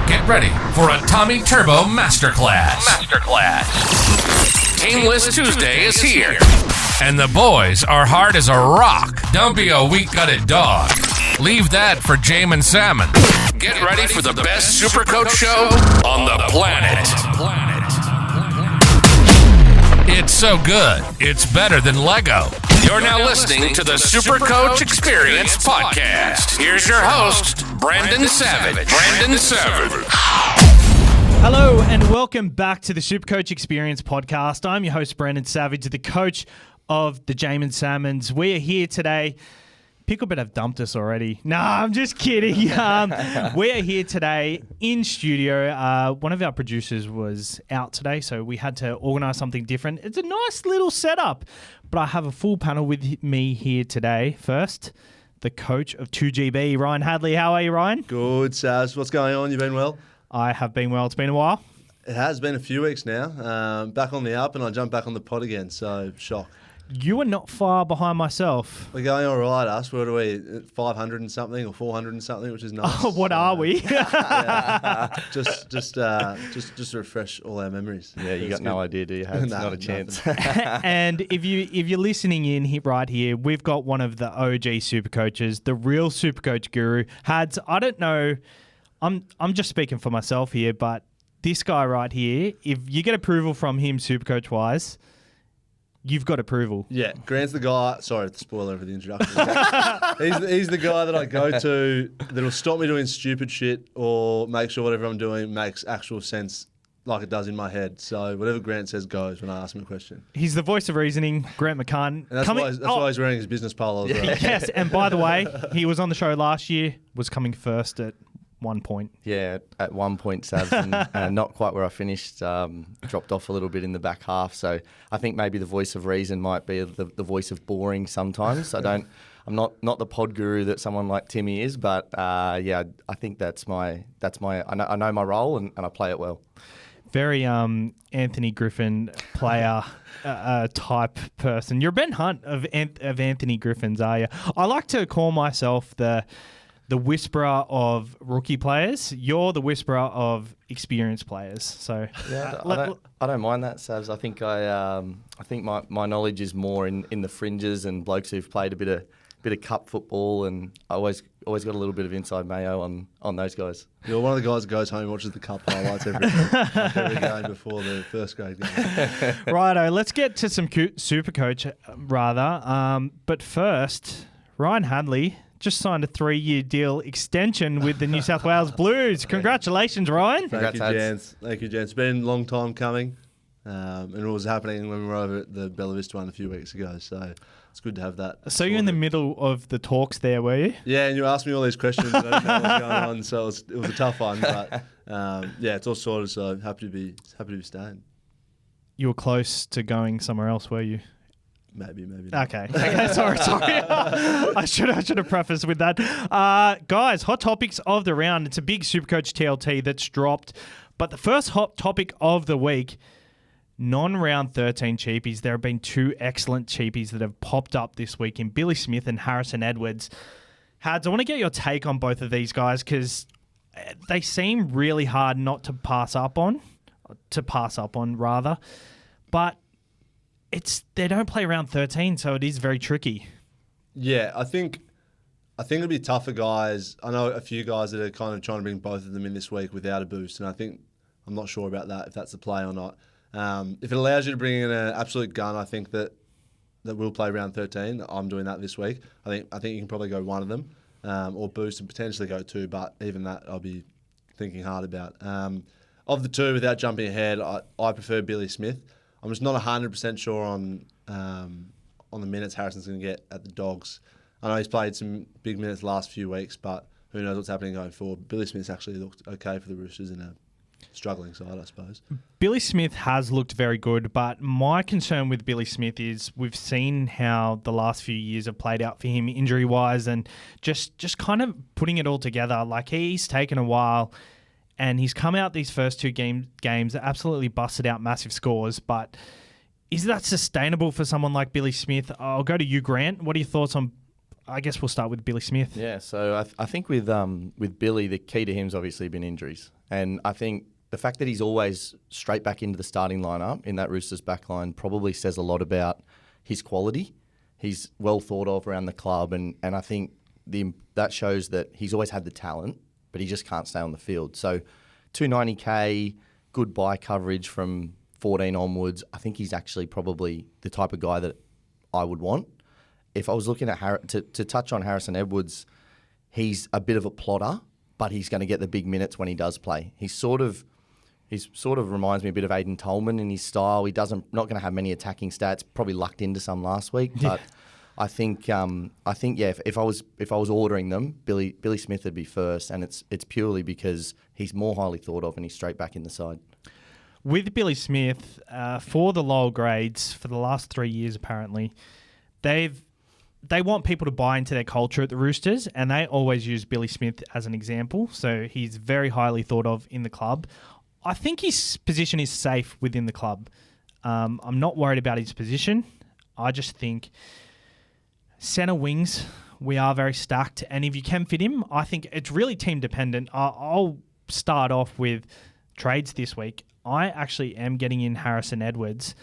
Get ready for a Tommy Turbo Masterclass. Tameless Tuesday is here. And the boys are hard as a rock. Don't be a weak-gutted dog. Leave that for Jamin Salmon. Get ready for the best SuperCoach show on the planet. It's so good, it's better than Lego. You're now listening to the SuperCoach Experience Podcast. Here's your host, Brandon Savage. Hello and welcome back to the SuperCoach Experience Podcast. I'm your host, Brandon Savage, the coach of the Jamin Salmons. We are here today. Picklebit have dumped us already. Nah, I'm just kidding. We are here today in studio. One of our producers was out today, so we had to organise something different. It's a nice little setup, but I have a full panel with me here today. First, the coach of 2GB, Ryan Hadley. How are you, Ryan? Good, Saz. What's going on? You been well? I have been well. It's been a while. It has been a few weeks now. Back on the up, and I jumped back on the pod again, so shock. You are not far behind myself. We're going all right, us. What are we? 500 and something or 400 and something, which is nice. Oh, what are we? Just refresh all our memories. Yeah, you got no idea, do you? It's not a chance. And if you're listening in here, right here, we've got one of the OG super coaches, the real super coach guru. Hads, I don't know. I'm just speaking for myself here, but this guy right here, if you get approval from him, super coach wise, you've got approval. Yeah, Grant's the guy. Sorry, spoiler for the introduction. he's the guy that I go to that'll stop me doing stupid shit or make sure whatever I'm doing makes actual sense like it does in my head. So whatever Grant says goes when I ask him a question. He's the voice of reasoning, Grant McCann. And that's why he's wearing his business polo as well. Yes, and by the way, he was on the show last year, was coming first at 1 point. Yeah, at 1 point, Savs, and not quite where I finished. Dropped off a little bit in the back half. So I think maybe the voice of reason might be the voice of boring sometimes. I'm not the pod guru that someone like Timmy is, but I think that's my. I know my role and I play it well. Very Anthony Griffin player type person. You're Ben Hunt of Anthony Griffins, are you? I like to call myself the whisperer of rookie players. You're the whisperer of experienced players. So yeah, I don't mind that, Savs. I think my knowledge is more in the fringes and blokes who've played a bit of cup football, and I always got a little bit of inside mayo on those guys. You're one of the guys that goes home and watches the cup highlights every game before the first grade game. Righto, let's get to some SuperCoach rather. But first, Ryan Hadley just signed a 3-year deal extension with the New South Wales Blues. Congratulations, Ryan. Thank you, Jans. It's been a long time coming, and it was happening when we were over at the Bella Vista one a few weeks ago, so it's good to have that. So you're in the middle of the talks there, were you? Yeah, and you asked me all these questions. I didn't know what was going on, so it was a tough one, but it's all sorted, so happy to be staying. You were close to going somewhere else, were you? Maybe not. Okay. Sorry. I should have prefaced with that. Guys, hot topics of the round. It's a big SuperCoach TLT that's dropped. But the first hot topic of the week, non-round 13 cheapies. There have been 2 excellent cheapies that have popped up this week in Billy Smith and Harrison Edwards. Hads, I want to get your take on both of these guys because they seem really hard not to pass up on, rather. But they don't play round 13, so it is very tricky. Yeah, I think it'll be tough for guys. I know a few guys that are kind of trying to bring both of them in this week without a boost, and I'm not sure about that, if that's the play or not. If it allows you to bring in an absolute gun, I think that will play round 13. I'm doing that this week. I think you can probably go one of them, or boost and potentially go 2, but even that I'll be thinking hard about. Of the 2, without jumping ahead, I prefer Billy Smith. I'm just not 100% sure on the minutes Harrison's going to get at the Dogs. I know he's played some big minutes the last few weeks, but who knows what's happening going forward. Billy Smith's actually looked okay for the Roosters in a struggling side, I suppose. Billy Smith has looked very good, but my concern with Billy Smith is we've seen how the last few years have played out for him injury-wise and just kind of putting it all together. Like, he's taken a while and he's come out these first 2 games absolutely busted out massive scores, but is that sustainable for someone like Billy Smith? I'll go to you, Grant. What are your thoughts on I guess we'll start with Billy Smith. Yeah, so I think with Billy, the key to him's obviously been injuries. And I think the fact that he's always straight back into the starting lineup in that Roosters backline probably says a lot about his quality. He's well thought of around the club, and I think that shows that he's always had the talent, but he just can't stay on the field. So 290K, good buy coverage from 14 onwards. I think he's actually probably the type of guy that I would want. If I was looking at to touch on Harrison Edwards, he's a bit of a plotter, but he's going to get the big minutes when he does play. He sort of reminds me a bit of Aiden Tolman in his style. He not going to have many attacking stats. Probably lucked into some last week, but I think if I was ordering them, Billy Smith would be first, and it's purely because he's more highly thought of and he's straight back in the side. With Billy Smith, for the lower grades for the last 3 years, apparently, they want people to buy into their culture at the Roosters, and they always use Billy Smith as an example. So he's very highly thought of in the club. I think his position is safe within the club. I'm not worried about his position. I just think centre wings, we are very stacked. And if you can fit him, I think it's really team dependent. I'll start off with trades this week. I actually am getting in Harrison Edwards.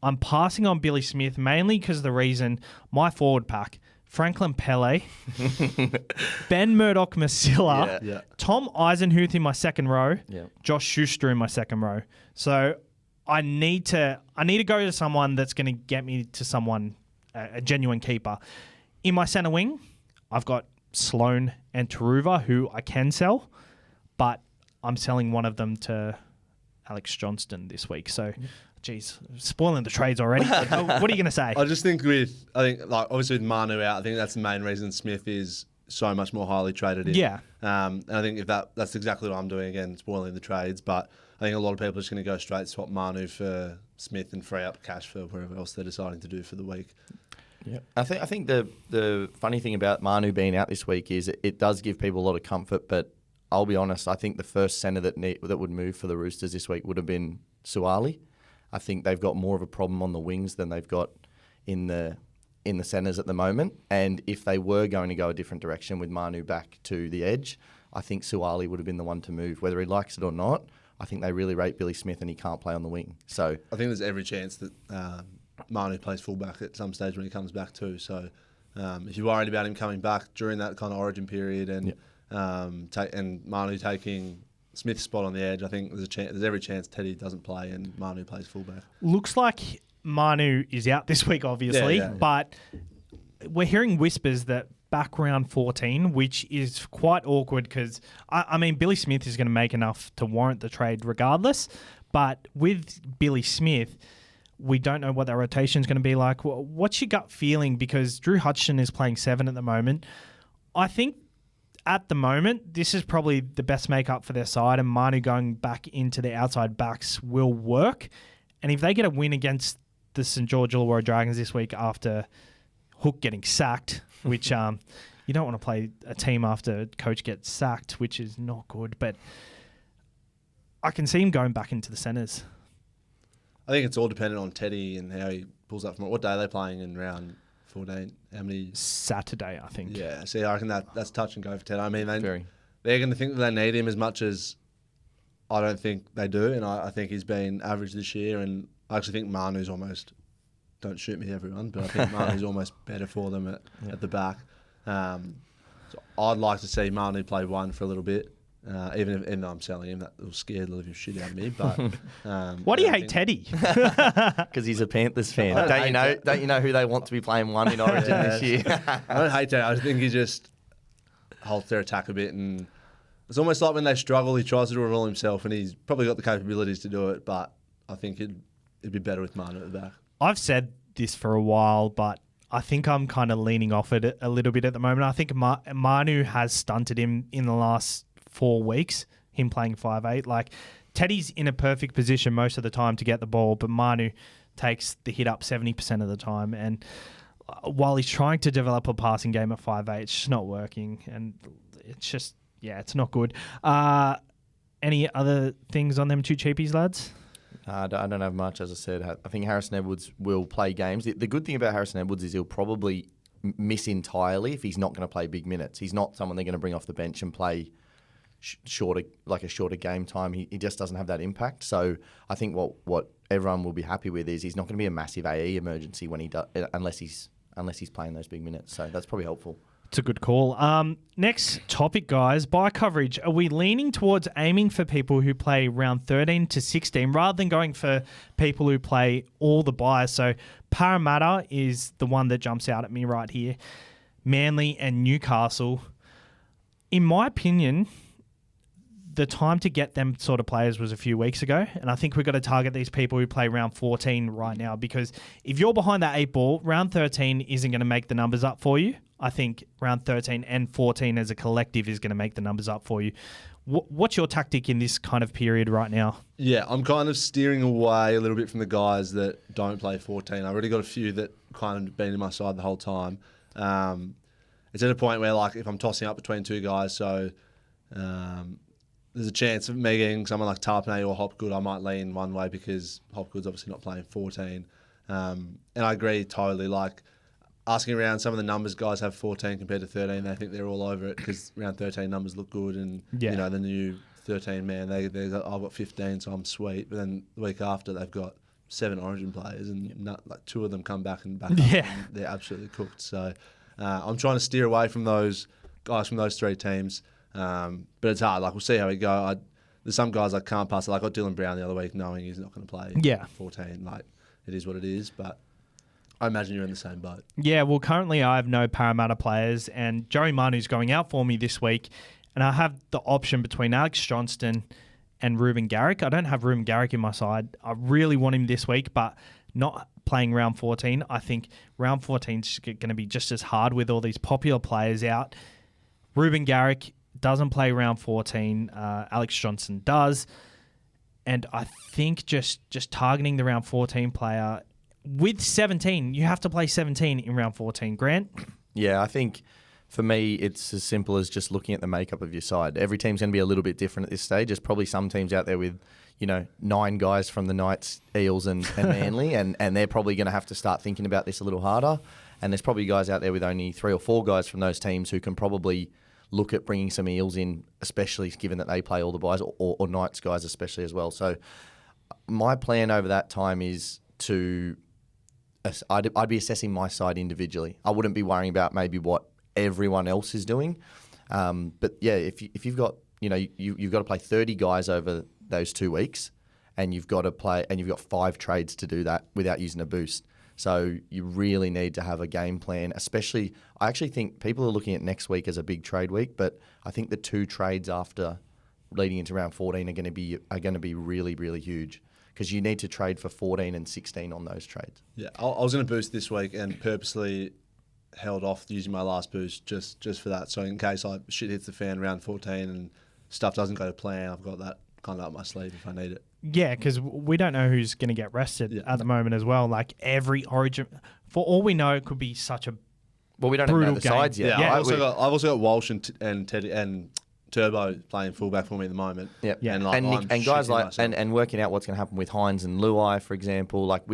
I'm passing on Billy Smith mainly because of the reason my forward pack, Franklin Pele, Ben Murdoch-Masila, Tom Eisenhuth in my second row, Josh Schuster in my second row. So I need to go to someone that's going to get me to someone, a genuine keeper. In my centre wing, I've got Sloan and Taruva, who I can sell, but I'm selling one of them to Alex Johnston this week. So, geez, spoiling the trades already. What are you going to say? I just think obviously with Manu out, I think that's the main reason Smith is so much more highly traded in. Yeah. And I think if that's exactly what I'm doing again, spoiling the trades. But I think a lot of people are just going to go straight swap Manu for Smith and free up cash for whatever else they're deciding to do for the week. Yeah, I think the funny thing about Manu being out this week is it does give people a lot of comfort, but I'll be honest, I think the first centre that would move for the Roosters this week would have been Suaalii. I think they've got more of a problem on the wings than they've got in the centres at the moment. And if they were going to go a different direction with Manu back to the edge, I think Suaalii would have been the one to move. Whether he likes it or not, I think they really rate Billy Smith and he can't play on the wing. So I think there's every chance that Manu plays fullback at some stage when he comes back too. So if you're worried about him coming back during that kind of origin period and and Manu taking Smith's spot on the edge, I think there's every chance Teddy doesn't play and Manu plays fullback. Looks like Manu is out this week, obviously, but we're hearing whispers that back round 14, which is quite awkward because, I mean, Billy Smith is going to make enough to warrant the trade regardless, but with Billy Smith, we don't know what that rotation is going to be like. What's your gut feeling? Because Drew Hutchison is playing 7 at the moment. I think at the moment, this is probably the best makeup for their side, and Manu going back into the outside backs will work. And if they get a win against the St. George Illawarra Dragons this week after Hook getting sacked, which you don't want to play a team after coach gets sacked, which is not good, but I can see him going back into the centres. I think it's all dependent on Teddy and how he pulls up from it. What day are they playing in round 14? How many? Saturday, I think. Yeah, see, I reckon that's touch and go for Teddy. I mean, they're going to think that they need him as much as I don't think they do, and I think he's been average this year, and I actually think Manu's almost, don't shoot me everyone, but I think Manu's almost better for them at the back. So I'd like to see Manu play one for a little bit. Even though I'm selling him, that will scare the living shit out of me. But why do you hate Teddy? Because he's a Panthers fan. Don't you know who they want to be playing one in Origin this year? I don't hate Teddy. I just think he just halts their attack a bit, and it's almost like when they struggle, he tries to do it all himself, and he's probably got the capabilities to do it. But I think it'd be better with Manu at the back. I've said this for a while, but I think I'm kind of leaning off it a little bit at the moment. I think Manu has stunted him in the last 4 weeks, him playing 5'8". Like, Teddy's in a perfect position most of the time to get the ball, but Manu takes the hit up 70% of the time. And while he's trying to develop a passing game at 5'8", it's just not working. And it's just, it's not good. Any other things on them two cheapies, lads? I don't have much, as I said. I think Harrison Edwards will play games. The good thing about Harrison Edwards is he'll probably miss entirely if he's not going to play big minutes. He's not someone they're going to bring off the bench and play shorter game time. He just doesn't have that impact. So I think what everyone will be happy with is he's not going to be a massive AE emergency when he does, unless he's playing those big minutes. So that's probably helpful. It's a good call. Next topic, guys. Buy coverage. Are we leaning towards aiming for people who play round 13 to 16 rather than going for people who play all the buys? So Parramatta is the one that jumps out at me right here. Manly and Newcastle. In my opinion, the time to get them sort of players was a few weeks ago, and I think we've got to target these people who play round 14 right now, because if you're behind that 8 ball, round 13 isn't going to make the numbers up for you. I think round 13 and 14 as a collective is going to make the numbers up for you. What's your tactic in this kind of period right now? Yeah, I'm kind of steering away a little bit from the guys that don't play 14. I've already got a few that kind of been in my side the whole time. It's at a point where, like, if I'm tossing up between two guys, so there's a chance of me getting someone like Tarpane or Hopgood, I might lean one way because Hopgood's obviously not playing 14. And I agree totally. Like, asking around, some of the numbers guys have 14 compared to 13. They think they're all over it because round 13 numbers look good, and you know the new 13 man, I've got 15, so I'm sweet. But then the week after, they've got 7 Origin players, and like 2 of them come back and back up, and they're absolutely cooked. So I'm trying to steer away from those guys from those 3 teams, but it's hard. Like, we'll see how we go. There's some guys I can't pass. Like, I got Dylan Brown the other week, knowing he's not going to play 14. Like, it is what it is, but I imagine you're in the same boat. Yeah, well, currently I have no Parramatta players, and Joey Manu's going out for me this week, and I have the option between Alex Johnston and Ruben Garrick. I don't have Ruben Garrick in my side. I really want him this week, but not playing round 14. I think round 14 is going to be just as hard with all these popular players out. Ruben Garrick doesn't play round 14. Alex Johnston does. And I think just targeting the round 14 player with 17, you have to play 17 in round 14. Grant? Yeah, I think for me, it's as simple as just looking at the makeup of your side. Every team's going to be a little bit different at this stage. There's probably some teams out there with, 9 guys from the Knights, Eels and Manly, and they're probably going to have to start thinking about this a little harder. And there's probably guys out there with only 3 or 4 guys from those teams who can probably look at bringing some Eels in, especially given that they play all the buys, or Knights guys especially as well. So my plan over that time is I'd be assessing my side individually. I wouldn't be worrying about maybe what everyone else is doing. But yeah, if you've got, you've got to play 30 guys over those 2 weeks, and you've got 5 trades to do that without using a boost. So you really need to have a game plan, especially, I actually think people are looking at next week as a big trade week, but I think the 2 trades after leading into round 14 are going to be really, really huge, because you need to trade for 14 and 16 on those trades. Yeah, I was going to boost this week and purposely held off using my last boost just for that. So in case shit hits the fan round 14 and stuff doesn't go to plan, I've got that kind of up my sleeve if I need it. Yeah, because we don't know who's going to get rested at the moment as well. Like, every Origin, for all we know, it could be such a we don't know the sides yet. Yeah, I've also got Walsh and Teddy and Turbo playing fullback for me at the moment. Yep. Yeah, and guys like and working out what's going to happen with Hines and Luai, for example. Like,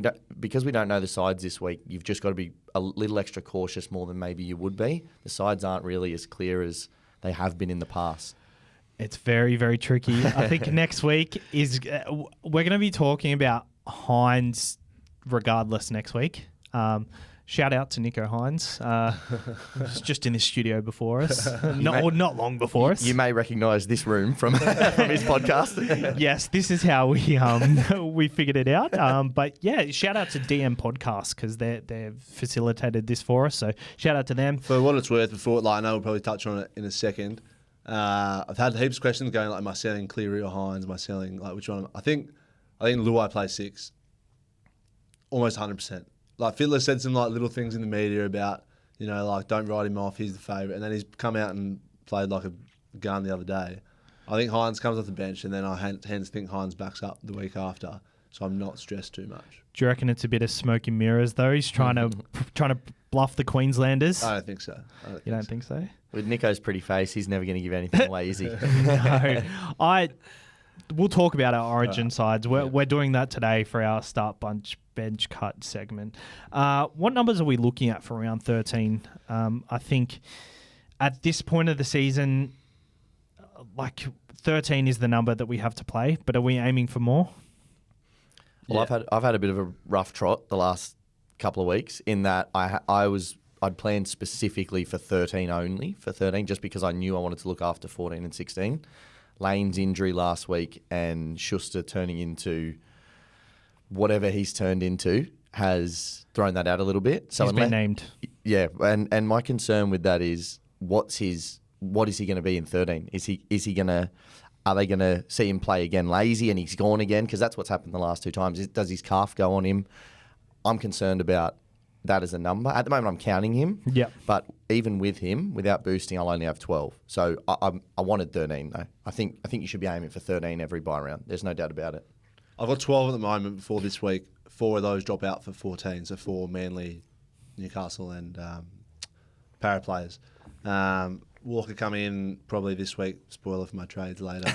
because we don't know the sides this week, you've just got to be a little extra cautious more than maybe you would be. The sides aren't really as clear as they have been in the past. It's very, very tricky. I think next week is we're going to be talking about Hines regardless next week. Shout out to Nico Hines. He's just in the studio before us. Not long before us. You may recognise this room from his podcast. Yes, this is how we figured it out. But yeah, shout out to DM Podcast, because they've facilitated this for us. So shout out to them. For what it's worth, I know we'll probably touch on it in a second. I've had heaps of questions going, like, am I selling Cleary or Hines? Am I selling, like, which one? I think Luai plays 6. Almost 100%. Like, Fiddler said some, like, little things in the media about, like, don't write him off, he's the favourite. And then he's come out and played like a gun the other day. I think Hines comes off the bench, and then I hence think Hines backs up the week after. So I'm not stressed too much. Do you reckon it's a bit of smoke and mirrors, though? He's trying to bluff the Queenslanders? I don't think so. You don't think so? With Nico's pretty face, he's never going to give anything away, is he? No. We'll talk about our Origin sides. We're doing that today for our start bench bench cut segment. What numbers are we looking at for round 13? I think at this point of the season, 13 is the number that we have to play, but are we aiming for more? Well, I've had a bit of a rough trot the last couple of weeks in that I'd planned specifically for 13 only, just because I knew I wanted to look after 14 and 16. Lane's injury last week and Schuster turning into whatever he's turned into has thrown that out a little bit. So He's been named. Yeah, and my concern with that is what is he going to be in 13? Are they going to see him play again lazy and he's gone again? Because that's what's happened the last 2 times. Does his calf go on him? I'm concerned about that as a number. At the moment, I'm counting him. Yeah. But even with him, without boosting, I'll only have 12. So I wanted 13 though. I think you should be aiming for 13 every bye round. There's no doubt about it. I've got 12 at the moment before this week. 4 of those drop out for 14, so 4 Manly, Newcastle and Para players. Walker come in probably this week. Spoiler for my trades later.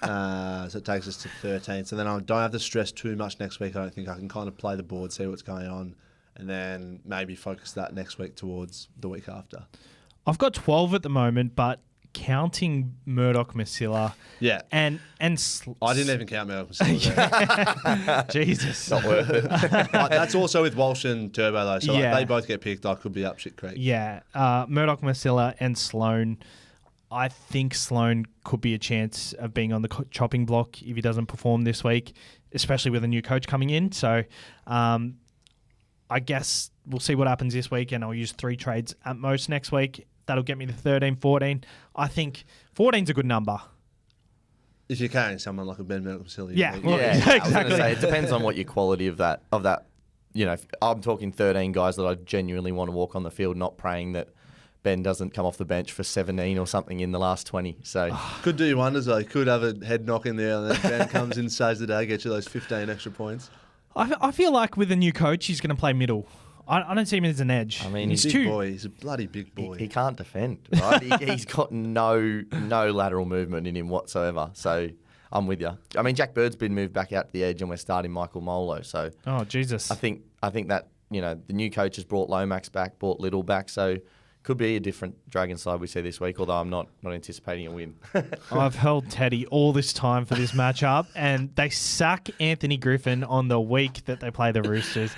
So it takes us to 13. So then I don't have to stress too much next week. I don't think I can kind of play the board, see what's going on, and then maybe focus that next week towards the week after. I've got 12 at the moment, but counting Murdoch Masilla. Yeah. And I didn't even count Murdoch Masilla. Jesus. Not worth it. That's also with Walsh and Turbo though. So Yeah. they both get picked. I could be up shit creek. Yeah. Murdoch Masilla and Sloan. I think Sloan could be a chance of being on the chopping block if he doesn't perform this week, especially with a new coach coming in. So I guess we'll see what happens this week, and I'll use 3 trades at most next week. That'll get me to 13, 14. I think 14's a good number. If you're carrying someone like a Ben Murdoch Masilla. Yeah. you- Well, Yeah, I was exactly. gonna say, it depends on what your quality of that. You know, I'm talking 13 guys that I genuinely want to walk on the field, not praying that Ben doesn't come off the bench for 17 or something in the last 20. So Could do you wonders though. Could have a head knock in there and then Ben comes in, saves the day, gets you those 15 extra points. I feel like with a new coach, he's going to play middle. I don't see him as an edge. I mean, he's Big too. boy. He's a bloody big boy. he can't defend, right? He's got no lateral movement in him whatsoever. So I'm with you. I mean, Jack Bird's been moved back out to the edge, and we're starting Michael Molo. So Oh Jesus! I think that the new coach has brought Lomax back, brought Little back. So could be a different Dragon side we see this week. Although I'm not anticipating a win. I've held Teddy all this time for this matchup, and they sack Anthony Griffin on the week that they play the Roosters.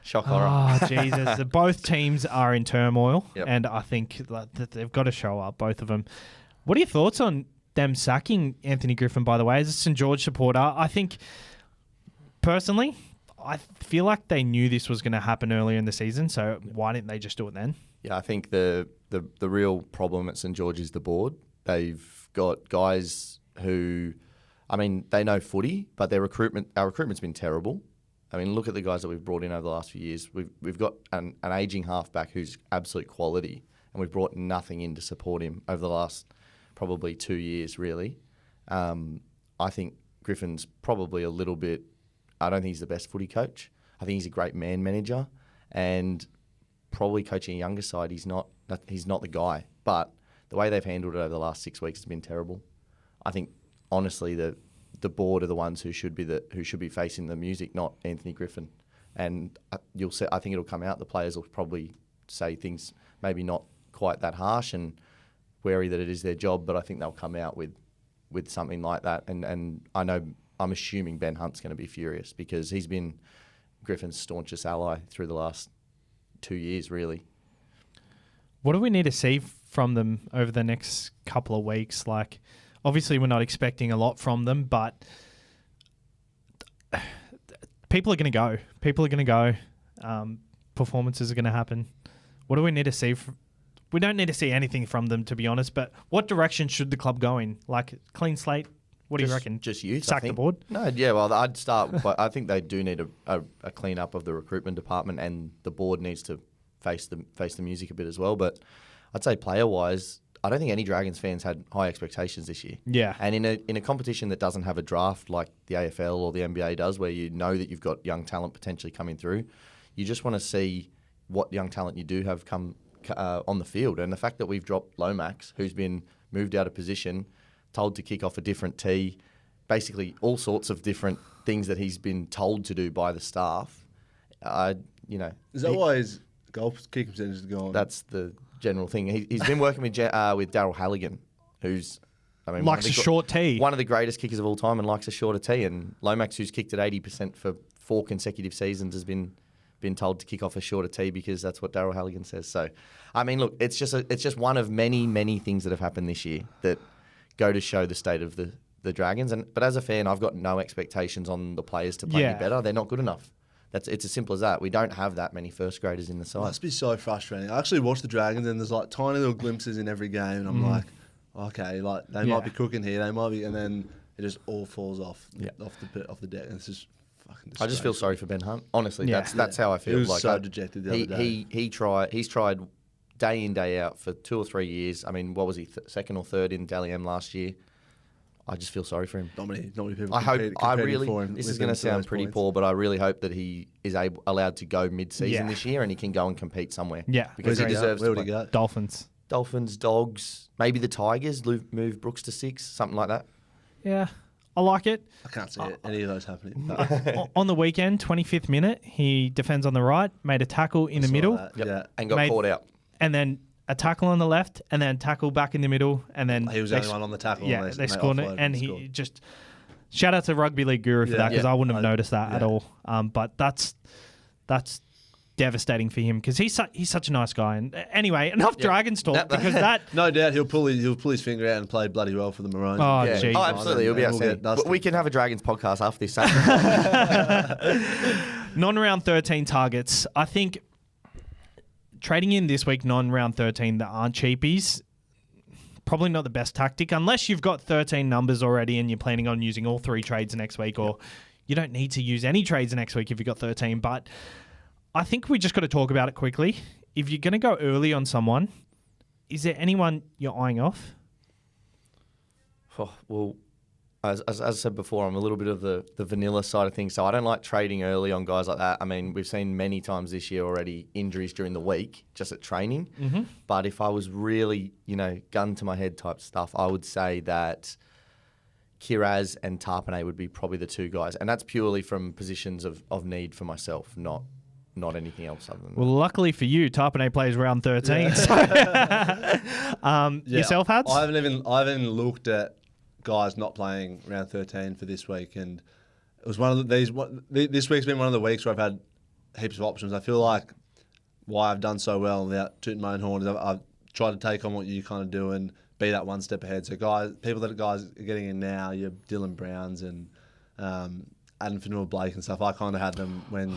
Shock horror. Oh, Jesus. Both teams are in turmoil, Yep. and I think that they've got to show up, both of them. What are your thoughts on them sacking Anthony Griffin, by the way, as a St. George supporter? I think, personally, I feel like they knew this was going to happen earlier in the season, so why didn't they just do it then? Yeah, I think the real problem at St George is the board. They've got guys who, I mean, they know footy, but our recruitment's been terrible. I mean, look at the guys that we've brought in over the last few years. We've got an ageing halfback who's absolute quality, and we've brought nothing in to support him over the last probably 2 years, really. I think Griffin's probably a little bit. I don't think he's the best footy coach. I think he's a great man manager, and probably coaching a younger side, he's not the guy. But the way they've handled it over the last 6 weeks has been terrible. I think honestly the board are the ones who should be facing the music, not Anthony Griffin. And you'll see. I think it'll come out. The players will probably say things maybe not quite that harsh and wary that it is their job, but I think they'll come out with something like that. And I'm assuming Ben Hunt's going to be furious because he's been Griffin's staunchest ally through the last 2 years, really. What do we need to see from them over the next couple of weeks? Like, obviously, we're not expecting a lot from them, but people are going to go. People are going to go. Performances are going to happen. What do we need to see? We don't need to see anything from them, to be honest, but what direction should the club go in? Like, clean slate? What do you reckon? Just youth. Sack the board? No, yeah. Well, I'd start, but I think they do need a clean up of the recruitment department, and the board needs to face the music a bit as well. But I'd say player wise, I don't think any Dragons fans had high expectations this year. Yeah. And in a competition that doesn't have a draft like the AFL or the NBA does, where you know that you've got young talent potentially coming through, you just want to see what young talent you do have come on the field. And the fact that we've dropped Lomax, who's been moved out of position, told to kick off a different tee, basically all sorts of different things that he's been told to do by the staff. Is that why his goal kick percentage is gone? That's the general thing. He's been working with Daryl Halligan, who's Likes a short tee. one of the greatest kickers of all time, and likes a shorter tee. And Lomax, who's kicked at 80% for 4 consecutive seasons, has been told to kick off a shorter tee because that's what Daryl Halligan says. So, I mean, look, it's just one of many things that have happened this year that go to show the state of the Dragons. But as a fan, I've got no expectations on the players to play any better. They're not good enough. It's as simple as that. We don't have that many first graders in the side. It must be so frustrating. I actually watch the Dragons, and there's like tiny little glimpses in every game, and I'm like, okay, like they might be cooking here, they might be, and then it just all falls off the deck, and it's just fucking. I just feel sorry for Ben Hunt. Honestly, that's how I feel. He was so dejected the other day. He's tried day in, day out for 2 or 3 years. I mean, what was he, second or third in Dally M last year? I just feel sorry for him. Not many people. This is going to sound pretty poor, but I really hope that he is allowed to go mid-season this year and he can go and compete somewhere. Yeah, because he deserves to play. Dolphins, Dogs, maybe the Tigers move Brooks to 6, something like that. Yeah, I like it. I can't see any of those happening. On the weekend, 25th minute, he defends on the right, made a tackle in the middle, and got caught out, and then a tackle on the left, and then tackle back in the middle, and then he was the only one on the tackle. Yeah, they scored it, and he just shout out to Rugby League Guru for that because I wouldn't have noticed that at all. But that's devastating for him because he's such a nice guy. And anyway, enough Dragons talk because that no doubt he'll pull his finger out and play bloody well for the Maroons. Oh, absolutely, he'll be outstanding. But we can have a Dragons podcast after this. Non-round 13 targets. I think trading in this week non-round 13 that aren't cheapies, probably not the best tactic unless you've got 13 numbers already and you're planning on using all 3 trades next week, or you don't need to use any trades next week if you've got 13. But I think we just got to talk about it quickly. If you're going to go early on someone, is there anyone you're eyeing off? Oh, well, as I said before, I'm a little bit of the vanilla side of things, so I don't like trading early on guys like that. I mean, we've seen many times this year already injuries during the week, just at training. Mm-hmm. But if I was really, gun to my head type stuff, I would say that Kiraz and Tarpanay would be probably the 2 guys. And that's purely from positions of need for myself, not anything else other than that. Well, luckily for you, Tarpanay plays round 13. Yourself, Hads? I haven't even looked at guys not playing round 13 for this week, and it was this week's been one of the weeks where I've had heaps of options. I feel like why I've done so well without tooting my own horn is I've tried to take on what you kind of do and be that one step ahead. So people that are getting in now, you're Dylan Browns and Adam Fanua-Blake and stuff. I kind of had them when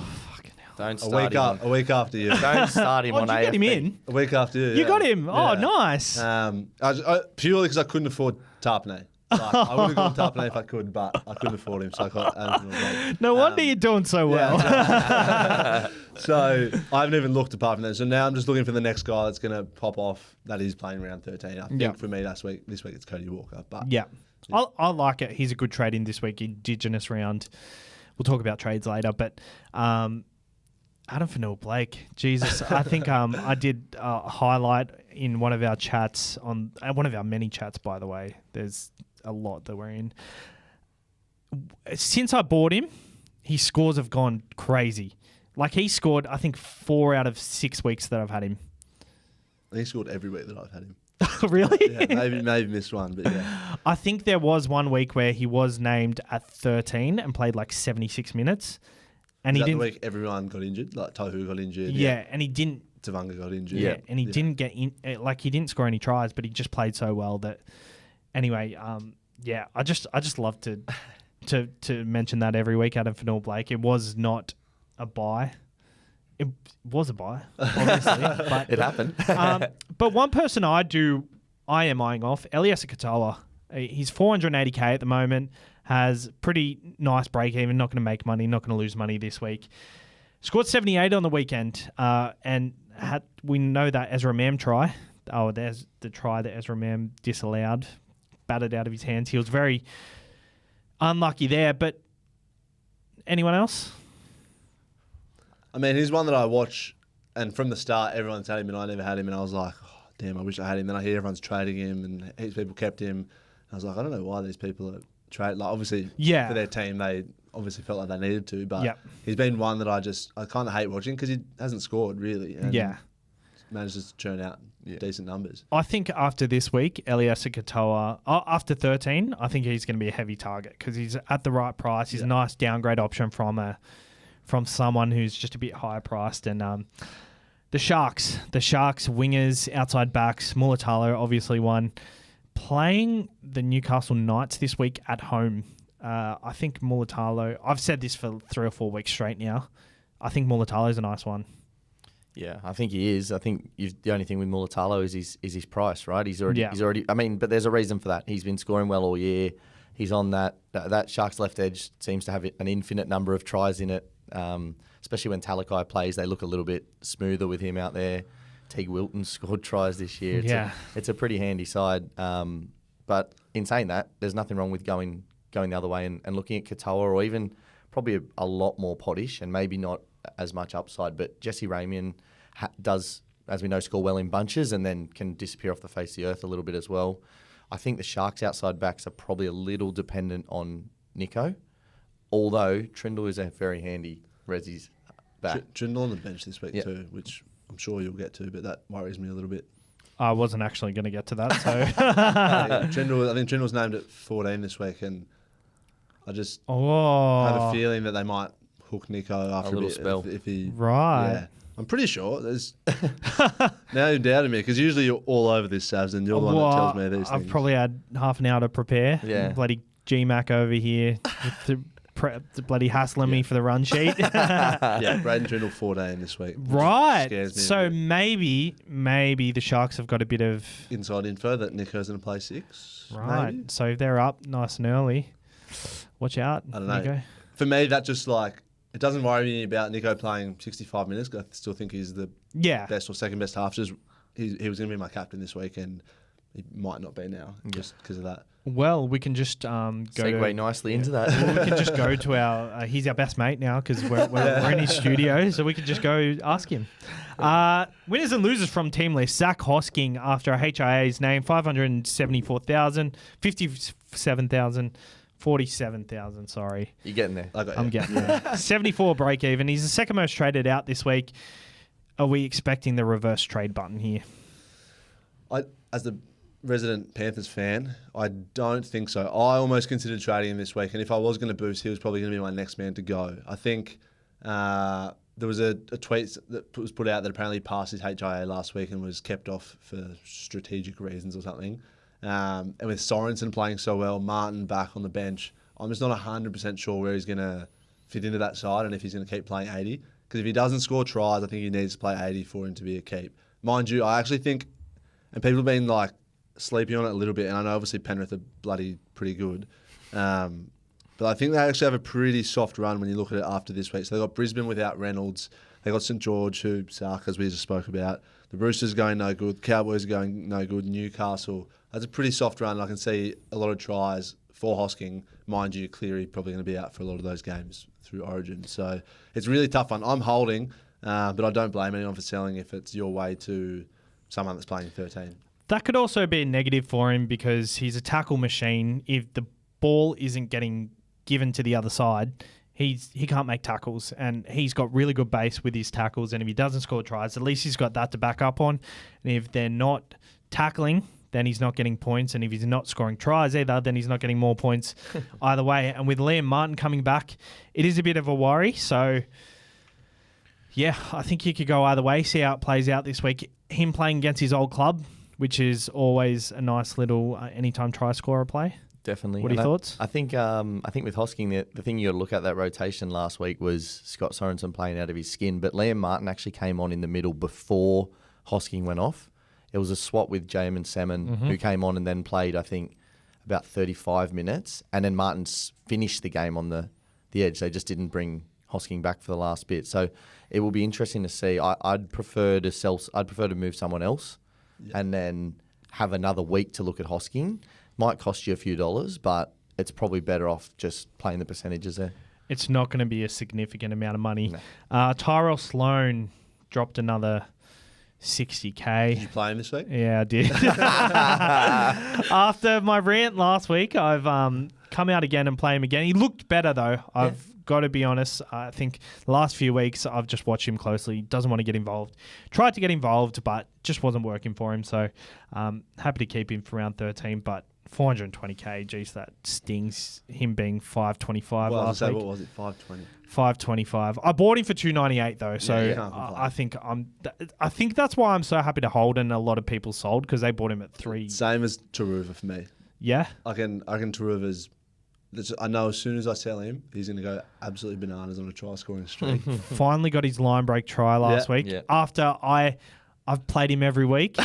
a week after you. Don't start him on AFB. You get him in? A week after you. You got him? Oh, nice. Purely because I couldn't afford Tarpanay. I would have gone Tarpanay if I could, but I couldn't afford him, so I got Adam Fanua-Blake. No wonder you're doing so well. So I haven't even looked apart from that. So now I'm just looking for the next guy that's going to pop off that is playing round 13. I think for me this week it's Cody Walker. But I like it. He's a good trade in this week, Indigenous round. We'll talk about trades later, but Adam Fanua-Blake, Jesus, I think I did a highlight in one of our chats, on one of our many chats, by the way. There's a lot that we're in. Since I bought him, his scores have gone crazy. Like, he scored, I think, 4 out of 6 weeks that I've had him. He scored every week that I've had him. Really? Yeah, maybe missed one, but yeah. I think there was one week where he was named at 13 and played like 76 minutes. And he didn't. The week everyone got injured, like Tohu got injured. Yeah, and he didn't. Tavanga got injured. Yeah, and he didn't get in. Like, he didn't score any tries, but he just played so well that. Anyway, I just love to mention that every week, Adam Fanua-Blake. It was not a buy. It was a buy, obviously, but it happened. But one person I am eyeing off, Elias Katoa. He's 480k at the moment. Has pretty nice break even. Not going to make money. Not going to lose money this week. Scored 78 on the weekend, and we know that Ezra Mam try. Oh, there's the try that Ezra Mam disallowed, batted out of his hands. He was very unlucky there. But anyone else? I mean, he's one that I watch, and from the start, everyone's had him, and I never had him, and I was like, oh, damn, I wish I had him. Then I hear everyone's trading him, and heaps of people kept him. And I was like, I don't know why these people are trade. Like obviously, Yeah. for their team, they obviously felt like they needed to. But Yep. he's been one that I kind of hate watching because he hasn't scored really. And Yeah. manages to churn out decent numbers. I think after this week, Eliasa Katoa, after 13, I think he's going to be a heavy target because he's at the right price. He's a nice downgrade option from someone who's just a bit higher priced. And the Sharks wingers, outside backs, Mulatalo obviously one, playing the Newcastle Knights this week at home. I think Mulatalo, I've said this for 3 or 4 weeks straight now. I think Mulatalo's a nice one. Yeah, I think he is. I think the only thing with Mulatalo is his price, right? He's already. I mean, but there's a reason for that. He's been scoring well all year. He's on that Sharks left edge seems to have an infinite number of tries in it. Especially when Talakai plays, they look a little bit smoother with him out there. Teague Wilton scored tries this year. It's a pretty handy side. But in saying that, there's nothing wrong with going the other way and looking at Katoa or even probably a lot more pottish and maybe not as much upside. But Jesse Ramian does, as we know, score well in bunches and then can disappear off the face of the earth a little bit as well. I think the Sharks outside backs are probably a little dependent on Nico, although Trindle is a very handy Resi's back. Trindle on the bench this week too, which I'm sure you'll get to, but that worries me a little bit. I wasn't actually going to get to that, so I think Trindle's named at 14 this week, and I just have a feeling that they might hook Nico after a little bit spell. if he. Right. Yeah. I'm pretty sure. There's now you're doubting me because usually you're all over this, Savs, and you're the one that tells me these things. I've probably had half an hour to prepare. Yeah. Bloody GMAC over here with the bloody hassling me for the run sheet. Yeah, Braden Trindle 14 this week. Right. Scares me So a bit. maybe the Sharks have got a bit of Inside info that Nico's going to play 6. right. Maybe. So they're up nice and early. Watch out. I don't know. Nico. For me, that just it doesn't worry me about Nico playing 65 minutes. 'Cause I still think he's the best or second best half. Just he was going to be my captain this week, and he might not be now just because of that. Well, we can just go Segue nicely into that. Well, we can just go to our. He's our best mate now because we're in his studio, so we can just go ask him. Winners and losers from team list: Zach Hosking after a HIA's name, 574,000, 57,000. 47,000, sorry. You're getting there. I'm getting there. 74 break even. He's the second most traded out this week. Are we expecting the reverse trade button here? As the resident Panthers fan, I don't think so. I almost considered trading him this week, and if I was going to boost, he was probably going to be my next man to go. I think there was a tweet that was put out that apparently passed his HIA last week and was kept off for strategic reasons or something. And with Sorensen playing so well, Martin back on the bench, I'm just not 100% sure where he's going to fit into that side and if he's going to keep playing 80. Because if he doesn't score tries, I think he needs to play 80 for him to be a keep. Mind you, I actually think, and people have been sleeping on it a little bit, and I know obviously Penrith are bloody pretty good, but I think they actually have a pretty soft run when you look at it after this week. So they got Brisbane without Reynolds, they got St George, who suck, as we just spoke about. The Roosters are going no good, Cowboys are going no good, Newcastle. That's a pretty soft run. I can see a lot of tries for Hosking. Mind you, Cleary probably going to be out for a lot of those games through Origin. So it's a really tough one. I'm holding, but I don't blame anyone for selling if it's your way to someone that's playing 13. That could also be a negative for him because he's a tackle machine. If the ball isn't getting given to the other side, he can't make tackles, and he's got really good base with his tackles, and if he doesn't score tries, at least he's got that to back up on. And if they're not tackling, then he's not getting points, and if he's not scoring tries either, then he's not getting more points either way. And with Liam Martin coming back, it is a bit of a worry. So, yeah, I think he could go either way, see how it plays out this week. Him playing against his old club, which is always a nice little anytime try scorer play. Definitely. What are your thoughts? I think with Hosking, the thing you got to look at that rotation last week was Scott Sorensen playing out of his skin, but Liam Martin actually came on in the middle before Hosking went off. It was a swap with Jamin Salmon, who came on and then played, I think, about 35 minutes, and then Martin finished the game on the edge. They just didn't bring Hosking back for the last bit, so it will be interesting to see. I'd prefer to move someone else, and then have another week to look at Hosking. Might cost you a few dollars, but it's probably better off just playing the percentages there. It's not going to be a significant amount of money. No. Tyrell Sloan dropped another 60K. Did you play him this week? Yeah, I did. After my rant last week, I've come out again and play him again. He looked better, though. I've got to be honest. I think the last few weeks, I've just watched him closely. He doesn't want to get involved. Tried to get involved, but just wasn't working for him. So happy to keep him for round 13, but 420K, geez, that stings, him being 525 last week. What was it, 520? 525. I bought him for 298 though, so you can't complain. I think that's why I'm so happy to hold, and a lot of people sold because they bought him at 3. Same as Taruva for me. Yeah, I reckon Taruva's. I know as soon as I sell him, he's going to go absolutely bananas on a try scoring streak. finally got his line break try last week. Yeah. After I've played him every week.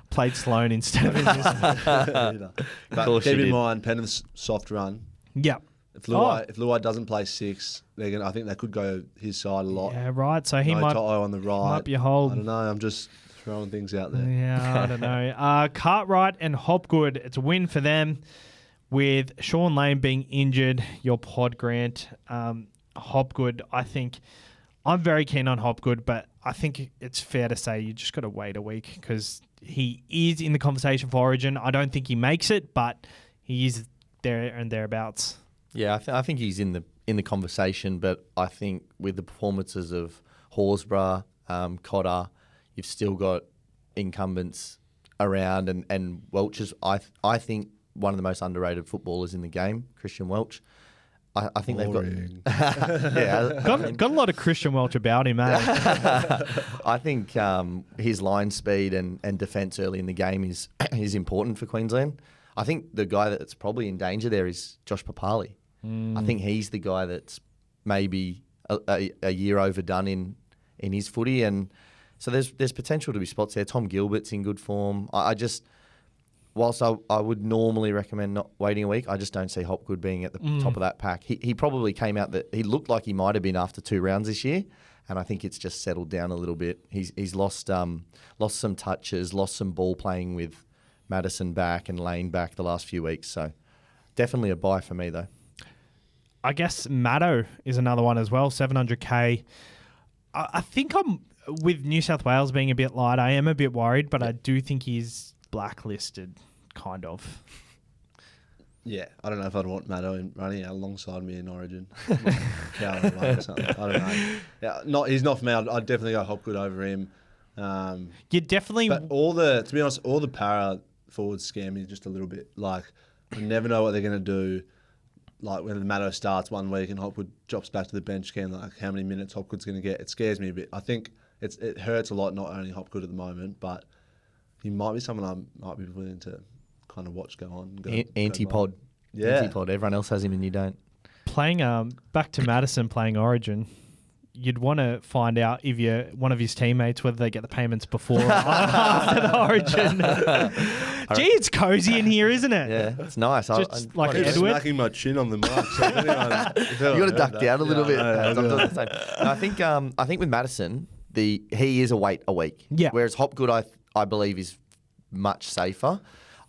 Played Sloan instead of him. But keep in mind, Penrith's soft run. Yeah. If Luai doesn't play 6, I think they could go his side a lot. Yeah, right. So he no might Toto on the right. might be a hold. I don't know. I'm just throwing things out there. Yeah, I don't know. Cartwright and Hopgood, it's a win for them. With Sean Lane being injured, your pod, Grant. Hopgood, I think I'm very keen on Hopgood, but I think it's fair to say you just got to wait a week because he is in the conversation for Origin. I don't think he makes it, but he is there and thereabouts. Yeah, I think he's in the conversation, but I think with the performances of Horsburgh, Cotter, you've still got incumbents around, and Welch is, I think, one of the most underrated footballers in the game, Christian Welch. I think Boring. they've got Got a lot of Christian Welch about him, eh? I think his line speed and defence early in the game is important for Queensland. I think the guy that's probably in danger there is Josh Papali. I think he's the guy that's maybe a year overdone in his footy, and so there's potential to be spots there. Tom Gilbert's in good form. Whilst I would normally recommend not waiting a week, I just don't see Hopgood being at the top of that pack. He probably came out that he looked like he might have been after 2 rounds this year, and I think it's just settled down a little bit. He's lost some touches, lost some ball playing with Madison back and Lane back the last few weeks. So definitely a buy for me though. I guess Maddo is another one as well, 700K. I think I'm with New South Wales being a bit light. I am a bit worried, but I do think he's blacklisted, kind of. Yeah, I don't know if I'd want Maddo running out alongside me in Origin. Or something. I don't know. Yeah, he's not for me. I'd definitely go Hopgood over him. You definitely. But to be honest, all the para forwards scare me just a little bit. Like, I never know what they're going to do. Like when the Maddo starts one week and Hopgood drops back to the bench again, like how many minutes Hopgood's going to get. It scares me a bit. I think it hurts a lot not owning Hopgood at the moment, but he might be someone I might be willing to kind of watch go on. Antipod. Yeah. Antipod. Everyone else has him and you don't. Playing back to Madison playing Origin, you'd want to find out if you're one of his teammates whether they get the payments before or after the Origin. Gee, it's cozy in here, isn't it? Yeah, it's nice. Just like I keep Edward. smacking my chin on the mic. So You got to duck down a little bit. Yeah, I'm doing the same. No, I think with Madison, he is a wait a week. Yeah. Whereas Hopgood, I believe, is much safer.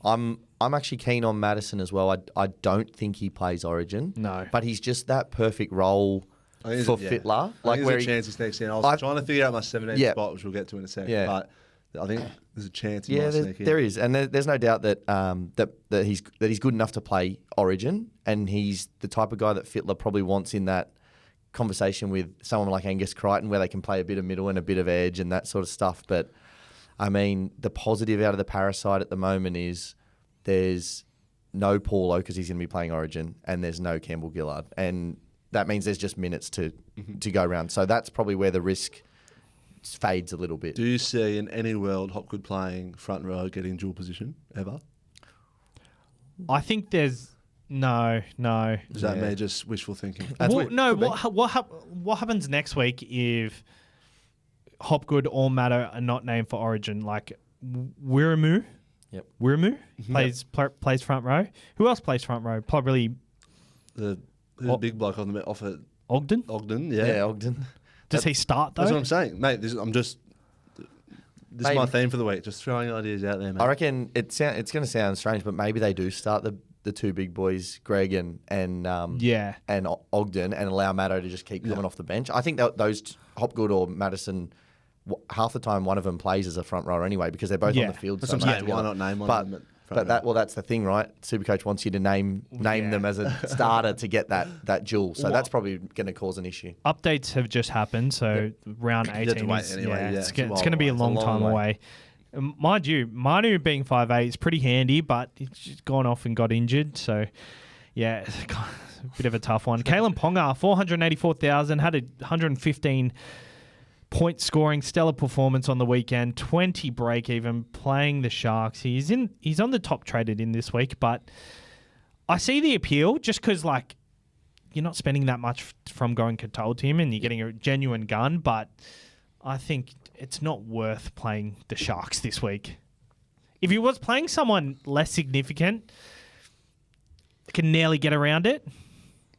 I'm actually keen on Madison as well. I don't think he plays Origin. No. But he's just that perfect role for Fittler. Like there's a chance he sneaks in. I was trying to figure out my 17th spot, which we'll get to in a second. Yeah. But I think there's a chance he might sneak in. There is, and there's no doubt that that he's good enough to play Origin, and he's the type of guy that Fittler probably wants in that conversation with someone like Angus Crichton, where they can play a bit of middle and a bit of edge and that sort of stuff. But I mean, the positive out of the Parasite at the moment is there's no Paulo because he's going to be playing Origin, and there's no Campbell Gillard, and that means there's just minutes to go around. So that's probably where the risk fades a little bit. Do you see in any world Hopgood playing front row getting dual position ever? I think there's no. Is that me just wishful thinking? What happens next week if Hopgood or Maddo are not named for Origin? Like Wiramu? Yep. Wiramu plays front row. Who else plays front row? Probably The big bloke off at Ogden. Ogden, Yeah, Ogden. Does he start though? That's what I'm saying, mate. This is my theme for the week. Just throwing ideas out there, mate. I reckon it's going to sound strange, but maybe they do start the two big boys, Greg and Ogden, and allow Maddo to just keep coming off the bench. I think that those Hopgood or Madison half the time one of them plays as a front rower anyway because they're both on the field. That's So what I'm saying. much Why together. not name one of them? That's the thing, right? Supercoach wants you to name them as a starter to get that duel. So that's probably going to cause an issue. Updates have just happened, so round 18 wait is anyway, it's it's a going to be a It's a long long time way. away. Mind you, Manu being 5'8" is pretty handy, but he's just gone off and got injured, so yeah, it's a bit of a tough one. Kalen Ponga, 484,000, had a 115 point scoring, stellar performance on the weekend, 20 break even, playing the Sharks. He's on the top traded in this week, but I see the appeal just because like you're not spending that much from going Katoa to him and you're getting a genuine gun, but I think it's not worth playing the Sharks this week. If he was playing someone less significant, can nearly get around it.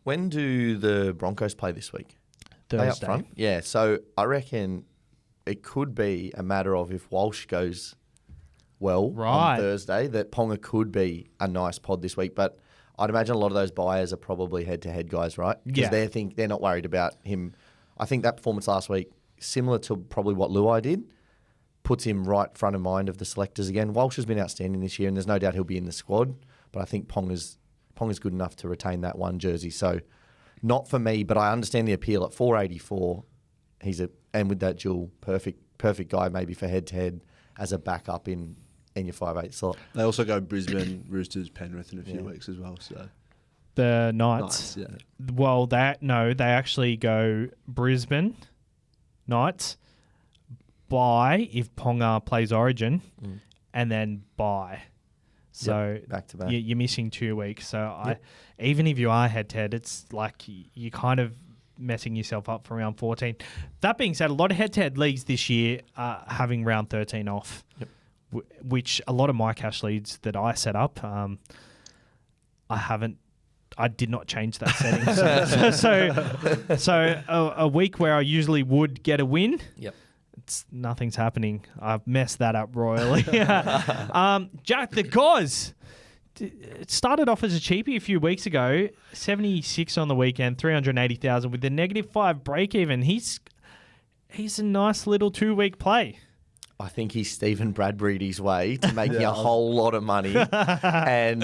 When do the Broncos play this week? They up Thursday. front? Yeah, so I reckon it could be a matter of if Walsh goes well Right. on Thursday, that Ponga could be a nice pod this week. But I'd imagine a lot of those buyers are probably head-to-head guys, right? Yeah. Because they're not worried about him. I think that performance last week, similar to probably what Luai did, puts him right front of mind of the selectors again. Walsh has been outstanding this year, and there's no doubt he'll be in the squad. But I think Ponga's good enough to retain that one jersey. So not for me, but I understand the appeal at 484. And with that dual, perfect guy maybe for head to head as a backup in your 5'8" slot. They also go Brisbane, Roosters, Penrith in a few weeks as well. So The Knights. yeah. Well, they actually go Brisbane, Knights, bye if Ponga plays Origin, and then bye. So back to back. You're missing 2 weeks. So even if you are head-to-head, it's like you're kind of messing yourself up for round 14. That being said, a lot of head-to-head leagues this year are having round 13 off, which a lot of my cash leads that I set up, I did not change that setting. So a week where I usually would get a win, nothing's happening. I've messed that up royally. Jack, the Goz. It started off as a cheapie a few weeks ago, 76 on the weekend, 380,000 with the -5 break even. He's a nice little 2-week play. I think he's Stephen Bradbury's way to making a whole lot of money. And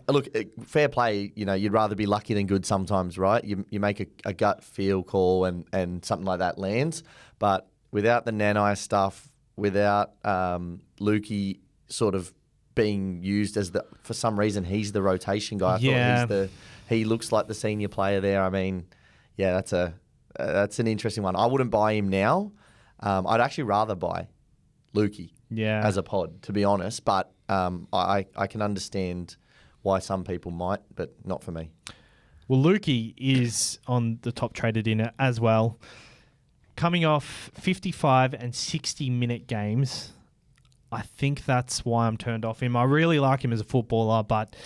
look, fair play, you'd rather be lucky than good sometimes, right? You make a gut feel call and something like that lands. But without the Nanai stuff, without Lukey sort of being used as for some reason, he's the rotation guy. I thought he looks like the senior player there. I mean, yeah, that's an interesting one. I wouldn't buy him now. I'd actually rather buy Lukey as a pod, to be honest. But I can understand why some people might, but not for me. Well, Lukey is on the top traded in it as well. Coming off 55 and 60-minute games, I think that's why I'm turned off him. I really like him as a footballer, but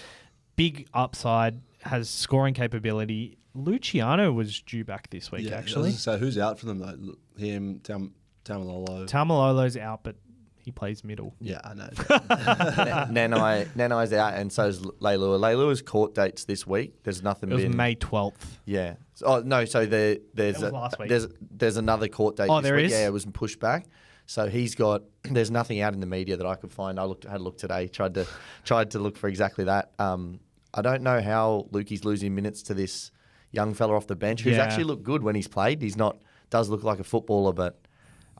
big upside, has scoring capability. Luciano was due back this week, actually. So who's out for them, though? Him, Tamalolo. Tamalolo's out, but he plays middle. Yeah, I know. Nanai's out, and so is Leilua. Leilua's court dates this week. There's nothing. It was been. May 12th. Yeah. Oh no. So there's was last week. there's another court date. Oh, this there week. is? Yeah, it was pushed back. So he's got. There's nothing out in the media that I could find. Had a look today. Tried to look for exactly that. I don't know how Lukey's losing minutes to this young fella off the bench who's actually looked good when he's played. He's not. Does look like a footballer, but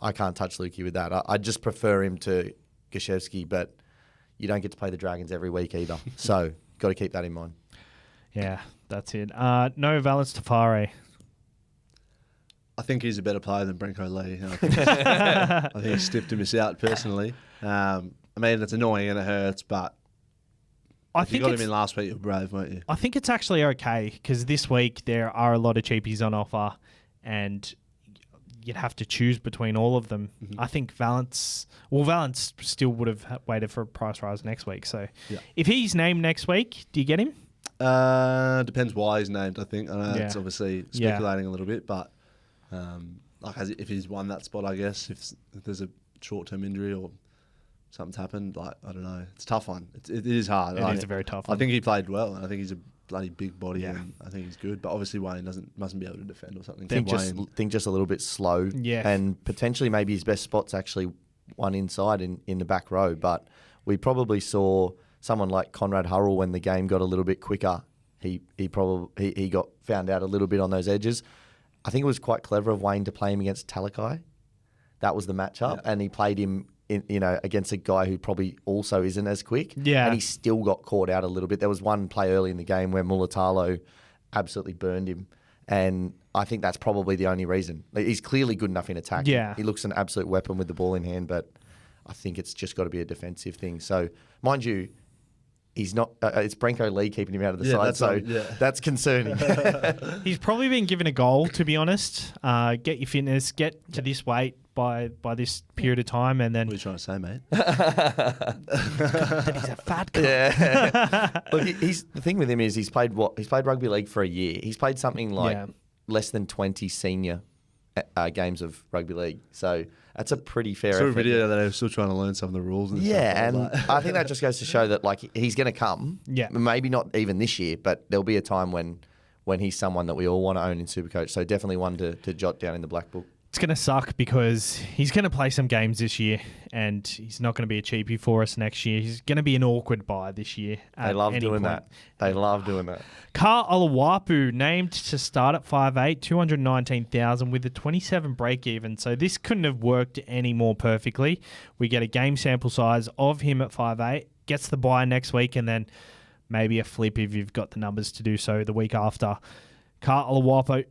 I can't touch Lukey with that. I just prefer him to Gashevsky, but you don't get to play the Dragons every week either. So got to keep that in mind. Yeah, that's it. No Valence Tafare. I think he's a better player than Brenko Lee. I think he's stiff to miss out personally. I mean, it's annoying and it hurts, but if you got him in last week, you're brave, weren't you? I think it's actually okay because this week there are a lot of cheapies on offer and you'd have to choose between all of them. Mm-hmm. I think Valence still would have waited for a price rise next week. So if he's named next week, do you get him? Depends why he's named, I think. I know it's obviously speculating a little bit, but if he's won that spot, I guess, if there's a short-term injury or something's happened, I don't know. It's a tough one. It is hard. It is a very tough one. I think he played well, and I think bloody big body, and I think he's good. But obviously Wayne mustn't be able to defend or something. Think just a little bit slow. Yeah. And potentially maybe his best spot's actually one inside in the back row. But we probably saw someone like Conrad Hurrell when the game got a little bit quicker. He got found out a little bit on those edges. I think it was quite clever of Wayne to play him against Talakai. That was the matchup, and he played him against a guy who probably also isn't as quick. Yeah. And he still got caught out a little bit. There was one play early in the game where Mulatalo absolutely burned him. And I think that's probably the only reason. Like, he's clearly good enough in attack. Yeah. He looks an absolute weapon with the ball in hand, but I think it's just got to be a defensive thing. So, mind you, he's not. It's Brenko Lee keeping him out of the side, that's concerning. He's probably been given a goal, to be honest. Get your fitness, get to this weight by this period of time, and then. What are you trying to say, mate? That he's a fat guy. Yeah. Look, the thing with him is he's played rugby league for a year. He's played something like less than 20 senior games of rugby league. So that's a pretty fair effort. I saw a video that they were still trying to learn some of the rules. And stuff. And I think that just goes to show that like he's going to come. Yeah. Maybe not even this year, but there'll be a time when he's someone that we all want to own in SuperCoach. So definitely one to jot down in the black book. It's going to suck because he's going to play some games this year and he's not going to be a cheapie for us next year. He's going to be an awkward buy this year. They love doing that. They love doing that. Ka Olawapu named to start at 5'8", 219,000 with a 27 break even. So this couldn't have worked any more perfectly. We get a game sample size of him at 5'8", gets the buy next week, and then maybe a flip if you've got the numbers to do so the week after. Ka Olawapu,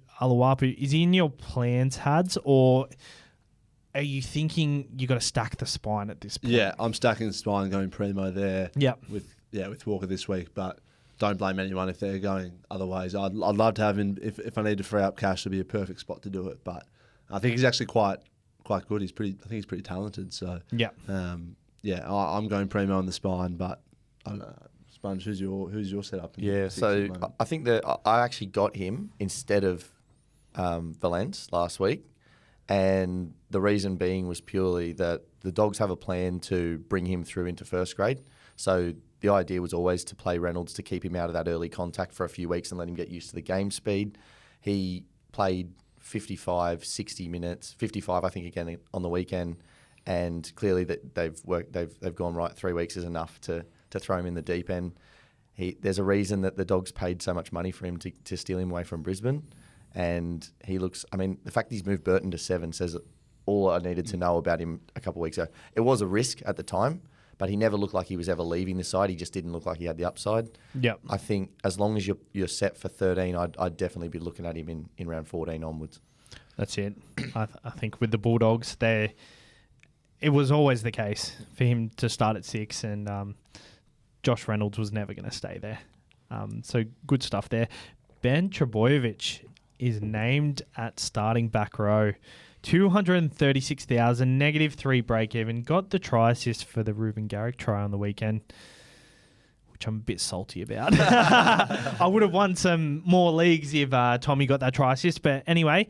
is he in your plans, Hads, or are you thinking you got to stack the spine at this point? Yeah, I'm stacking the spine, going primo there. Yep. With Walker this week, but don't blame anyone if they're going other ways. I'd love to have him if I need to free up cash to be a perfect spot to do it. But I think he's actually quite good. I think he's pretty talented. So I'm going primo on the spine, but I don't know. Sponge, who's your setup? Yeah, so I think that I actually got him instead of Valence last week, and the reason being was purely that the Dogs have a plan to bring him through into first grade. So the idea was always to play Reynolds to keep him out of that early contact for a few weeks and let him get used to the game speed. He played 55, 60 minutes, 55 I think again on the weekend, and clearly that they've gone right. 3 weeks is enough to throw him in the deep end. There's a reason that the Dogs paid so much money for him to steal him away from Brisbane. And he looks, I mean, the fact that he's moved Burton to 7 says all I needed to know about him a couple of weeks ago. It was a risk at the time, but he never looked like he was ever leaving the side. He just didn't look like he had the upside. Yep. I think as long as you're set for 13, I'd definitely be looking at him in round 14 onwards. That's it. I think with the Bulldogs, it was always the case for him to start at 6, and Josh Reynolds was never going to stay there. So good stuff there. Ben Trebojevic is named at starting back row. 236,000, -3 break even. Got the try assist for the Ruben Garrick try on the weekend, which I'm a bit salty about. I would have won some more leagues if Tommy got that try assist. But anyway,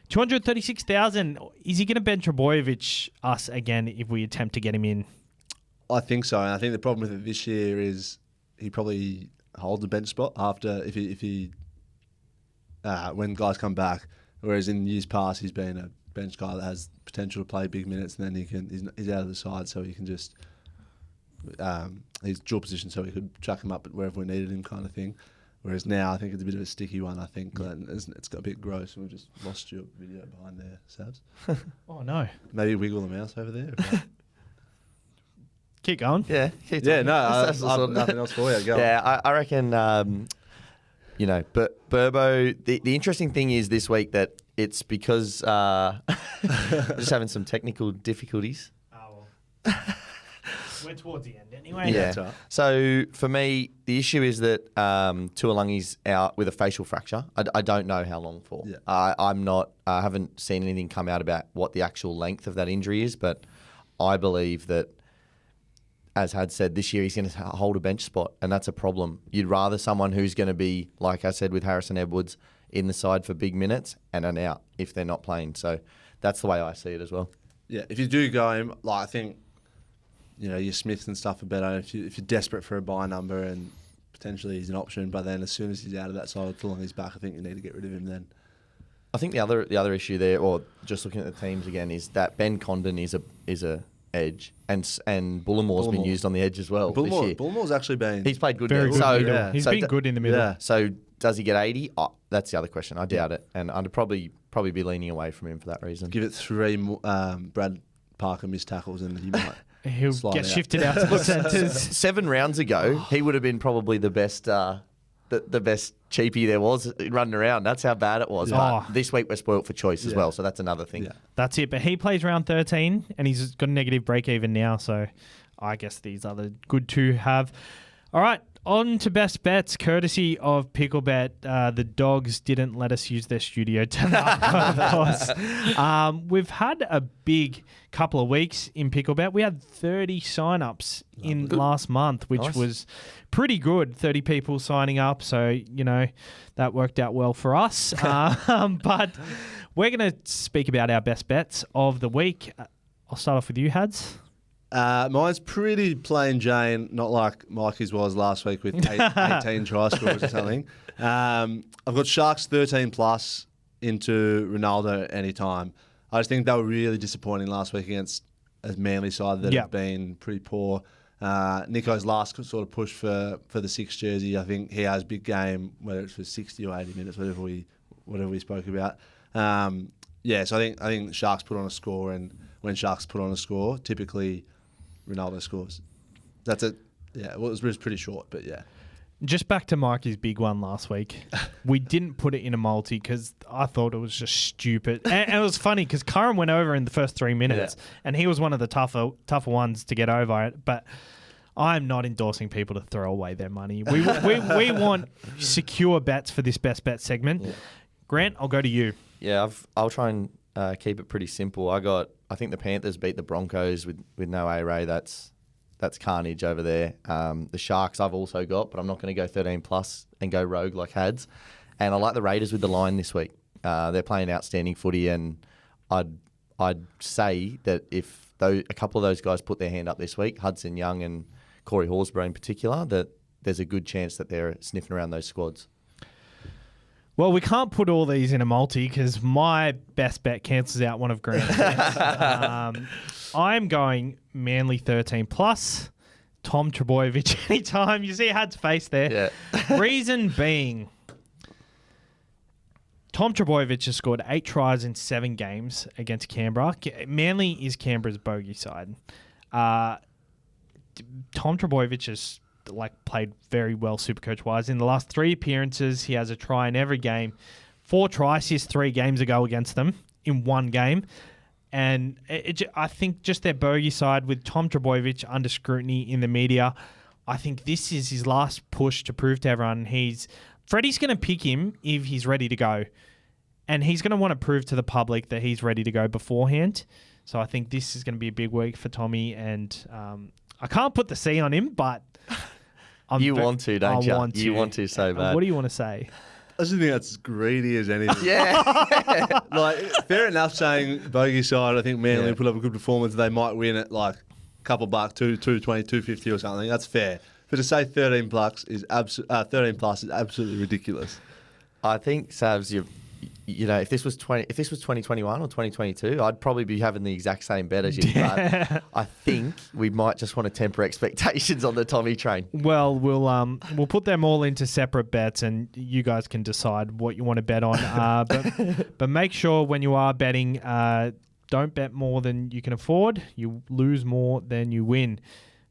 236,000. Is he going to Ben Trebojevic us again if we attempt to get him in? I think so. And I think the problem with it this year is he probably holds a bench spot after if he when guys come back. Whereas in years past, he's been a bench guy that has potential to play big minutes, and then he's out of the side, so he can just he's dual position, so he could chuck him up wherever we needed him, kind of thing. Whereas now, I think it's a bit of a sticky one. I think it's got a bit gross, and we've just lost your video behind there, Sabs. Oh no! Maybe wiggle the mouse over there. Keep going. Yeah. Yeah. No, I've nothing else for you. Go on. I reckon. But Burbo. The interesting thing is this week that it's because just having some technical difficulties. Oh well. We're towards the end anyway. Yeah. That's right. So for me, the issue is that Tuolangi's out with a facial fracture. I don't know how long for. Yeah. I haven't seen anything come out about what the actual length of that injury is, but I believe that, as Had said, this year he's going to hold a bench spot, and that's a problem. You'd rather someone who's going to be, like I said with Harrison Edwards, in the side for big minutes and an out if they're not playing. So that's the way I see it as well. Yeah, if you do go him, like I think, your Smiths and stuff are better. If you're desperate for a buy number and potentially he's an option. But then as soon as he's out of that side, along his back, I think you need to get rid of him then. I think the other issue there, or just looking at the teams again, is that Ben Condon is a edge, and Bullimore's been used on the edge as well this year. Bullimore's actually been... He's played good. Very good So, middle. He's been good in the middle. Yeah. So does he get 80? Oh, that's the other question. I doubt it, and I'd probably be leaning away from him for that reason. Give it 3 Brad Parker missed tackles and he might... He'll slide get out. shifted out to the centres. 7 rounds ago, he would have been probably the best the best cheapie there was running around. That's how bad it was. Yeah. But this week we're spoilt for choice as well, so that's another thing. Yeah. That's it. But he plays round 13 and he's got a negative break even now. So I guess these are the good to have. All right. On to best bets, courtesy of Picklebet. The dogs didn't let us use their studio tonight, of course. We've had a big couple of weeks in Picklebet. We had 30 sign-ups in last month, which was pretty good. 30 people signing up, so, that worked out well for us. But we're going to speak about our best bets of the week. I'll start off with you, Hads. Mine's pretty plain Jane, not like Mikey's was last week with 18 try scores or something. I've got Sharks 13 plus into Ronaldo anytime. I just think they were really disappointing last week against a Manly side that have been pretty poor. Nico's last sort of push for the 6 jersey. I think he has a big game, whether it's for 60 or 80 minutes, whatever we spoke about. So I think Sharks put on a score, and when Sharks put on a score, typically Ronaldo scores. That's it. Yeah, well, it was pretty short, but yeah. Just back to Mikey's big one last week. We didn't put it in a multi because I thought it was just stupid. And it was funny because Curran went over in the first 3 minutes, and he was one of the tougher ones to get over it. But I'm not endorsing people to throw away their money. We want secure bets for this best bet segment. Yeah. Grant, I'll go to you. Yeah, I'll try and keep it pretty simple. I think the Panthers beat the Broncos with no A-Ray. That's carnage over there. The Sharks I've also got, but I'm not going to go 13 plus and go rogue like Hads. And I like the Raiders with the line this week. They're playing outstanding footy, and I'd say that if a couple of those guys put their hand up this week, Hudson Young and Corey Horsburgh in particular, that there's a good chance that they're sniffing around those squads. Well, we can't put all these in a multi because my best bet cancels out one of Grant's bets. I'm going Manly 13 plus, Tom Trbojevic anytime. You see Had's face there. Yeah. Reason being, Tom Trbojevic has scored 8 tries in 7 games against Canberra. Manly is Canberra's bogey side. Tom Trbojevic has played very well SuperCoach wise. In the last 3 appearances, he has a try in every game. 4 try assists 3 games ago against them in 1 game. And I think just their bogey side with Tom Trbojevic under scrutiny in the media, I think this is his last push to prove to everyone Freddie's going to pick him if he's ready to go. And he's going to want to prove to the public that he's ready to go beforehand. So I think this is going to be a big week for Tommy. And I can't put the C on him, but... You want to, don't you? I want to. You want to so bad. What do you want to say? I just think that's greedy as anything. Yeah. Fair enough saying bogey side, I think Manly put up a good performance. They might win it a couple bucks, 220, 250 or something. That's fair. But to say 13 plus is absolutely ridiculous. I think, Savs, if this was 2021 or 2022, I'd probably be having the exact same bet as you. But I think we might just want to temper expectations on the Tommy train. Well, we'll put them all into separate bets, and you guys can decide what you want to bet on. But make sure when you are betting, don't bet more than you can afford. You lose more than you win.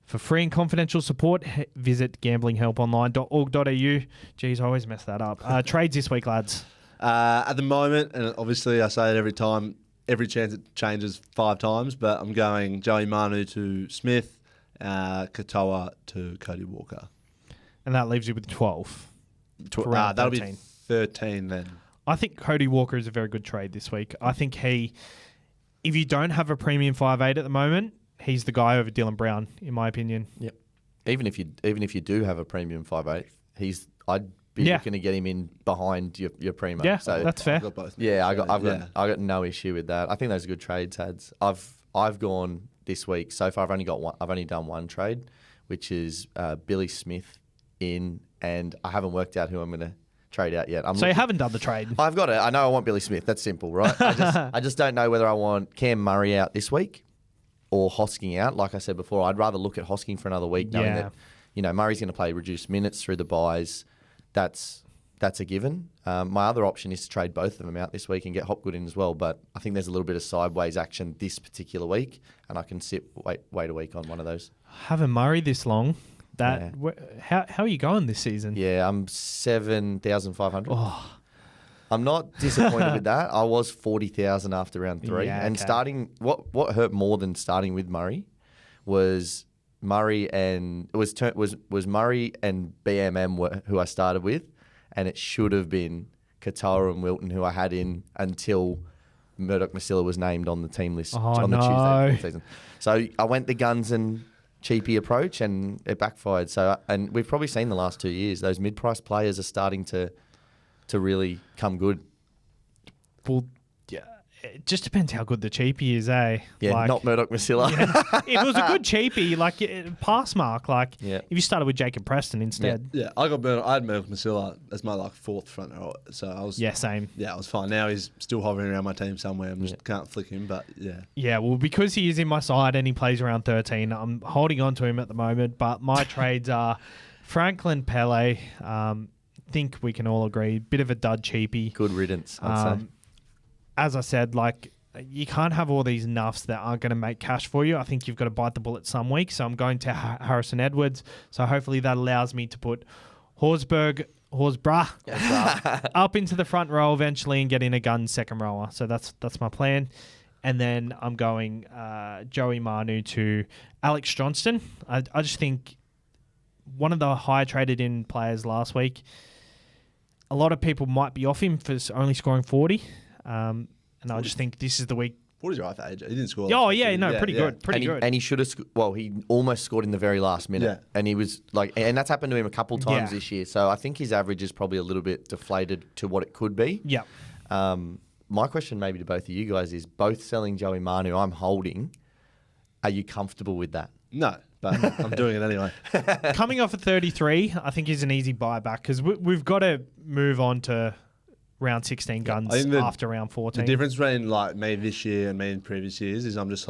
For free and confidential support, visit gamblinghelponline.org.au. Geez, I always mess that up. Trades this week, lads. At the moment, and obviously I say it every time, every chance it changes 5 times, but I'm going Joey Manu to Smith, Katoa to Cody Walker. And that leaves you with 12. That'll be 13 then. I think Cody Walker is a very good trade this week. I think if you don't have a premium 5'8" at the moment, he's the guy over Dylan Brown, in my opinion. Yep. Even if you do have a premium 5'8", I'd be looking to get him in behind your primo. Yeah, so that's fair. I've got both. Yeah, I got no issue with that. I think those are good trades, Hads. I've gone this week so far. I've only done one trade, which is Billy Smith in, and I haven't worked out who I'm going to trade out yet. So you haven't done the trade? I've got it. I know I want Billy Smith. That's simple, right? I just don't know whether I want Cam Murray out this week or Hosking out. Like I said before, I'd rather look at Hosking for another week, knowing that Murray's going to play reduced minutes through the buys. That's a given. My other option is to trade both of them out this week and get Hopgood in as well. But I think there's a little bit of sideways action this particular week, and I can wait a week on one of those. Having Murray this long, how are you going this season? Yeah, I'm 7,500. Oh. I'm not disappointed with that. I was 40,000 after round 3, and starting what hurt more than starting with Murray was Murray and Murray and BMM who I started with, and it should have been Katoa and Wilton who I had in until Murdoch Masila was named on the team list on the Tuesday of the season. So I went the guns and cheapy approach, and it backfired. So, and we've probably seen the last 2 years those mid-price players are starting to really come good. Well, yeah, it just depends how good the cheapie is, eh? Yeah, not Murdoch Masila. Yeah, it was a good cheapie, pass mark. If you started with Jacob Preston instead. Yeah, I had Murdoch Masila as my fourth front row, so I was same. Yeah, I was fine. Now he's still hovering around my team somewhere. I just can't flick him, but yeah. Yeah, well, because he is in my side and he plays around 13, I'm holding on to him at the moment. But my trades are Franklin Pele. Think we can all agree, bit of a dud cheapie. Good riddance, I'd say. As I said, you can't have all these nuffs that aren't going to make cash for you. I think you've got to bite the bullet some weeks. So I'm going to Harrison Edwards. So hopefully that allows me to put Horsburgh up into the front row eventually and get in a gun second rower. So that's my plan. And then I'm going Joey Manu to Alex Johnston. I just think one of the high traded in players last week. A lot of people might be off him for only scoring 40. And I just think this is the week. 40's right for AJ. He didn't score. Oh, yeah, no, pretty good. Pretty good. And he should have, he almost scored in the very last minute. Yeah. And he was and that's happened to him a couple times this year. So I think his average is probably a little bit deflated to what it could be. Yeah. My question maybe to both of you guys is both selling Joey Manu, I'm holding. Are you comfortable with that? No, but I'm doing it anyway. Coming off at 33, I think is an easy buyback because we've got to move on to round 16 guns after round 14. The difference between me this year and me in previous years is I'm just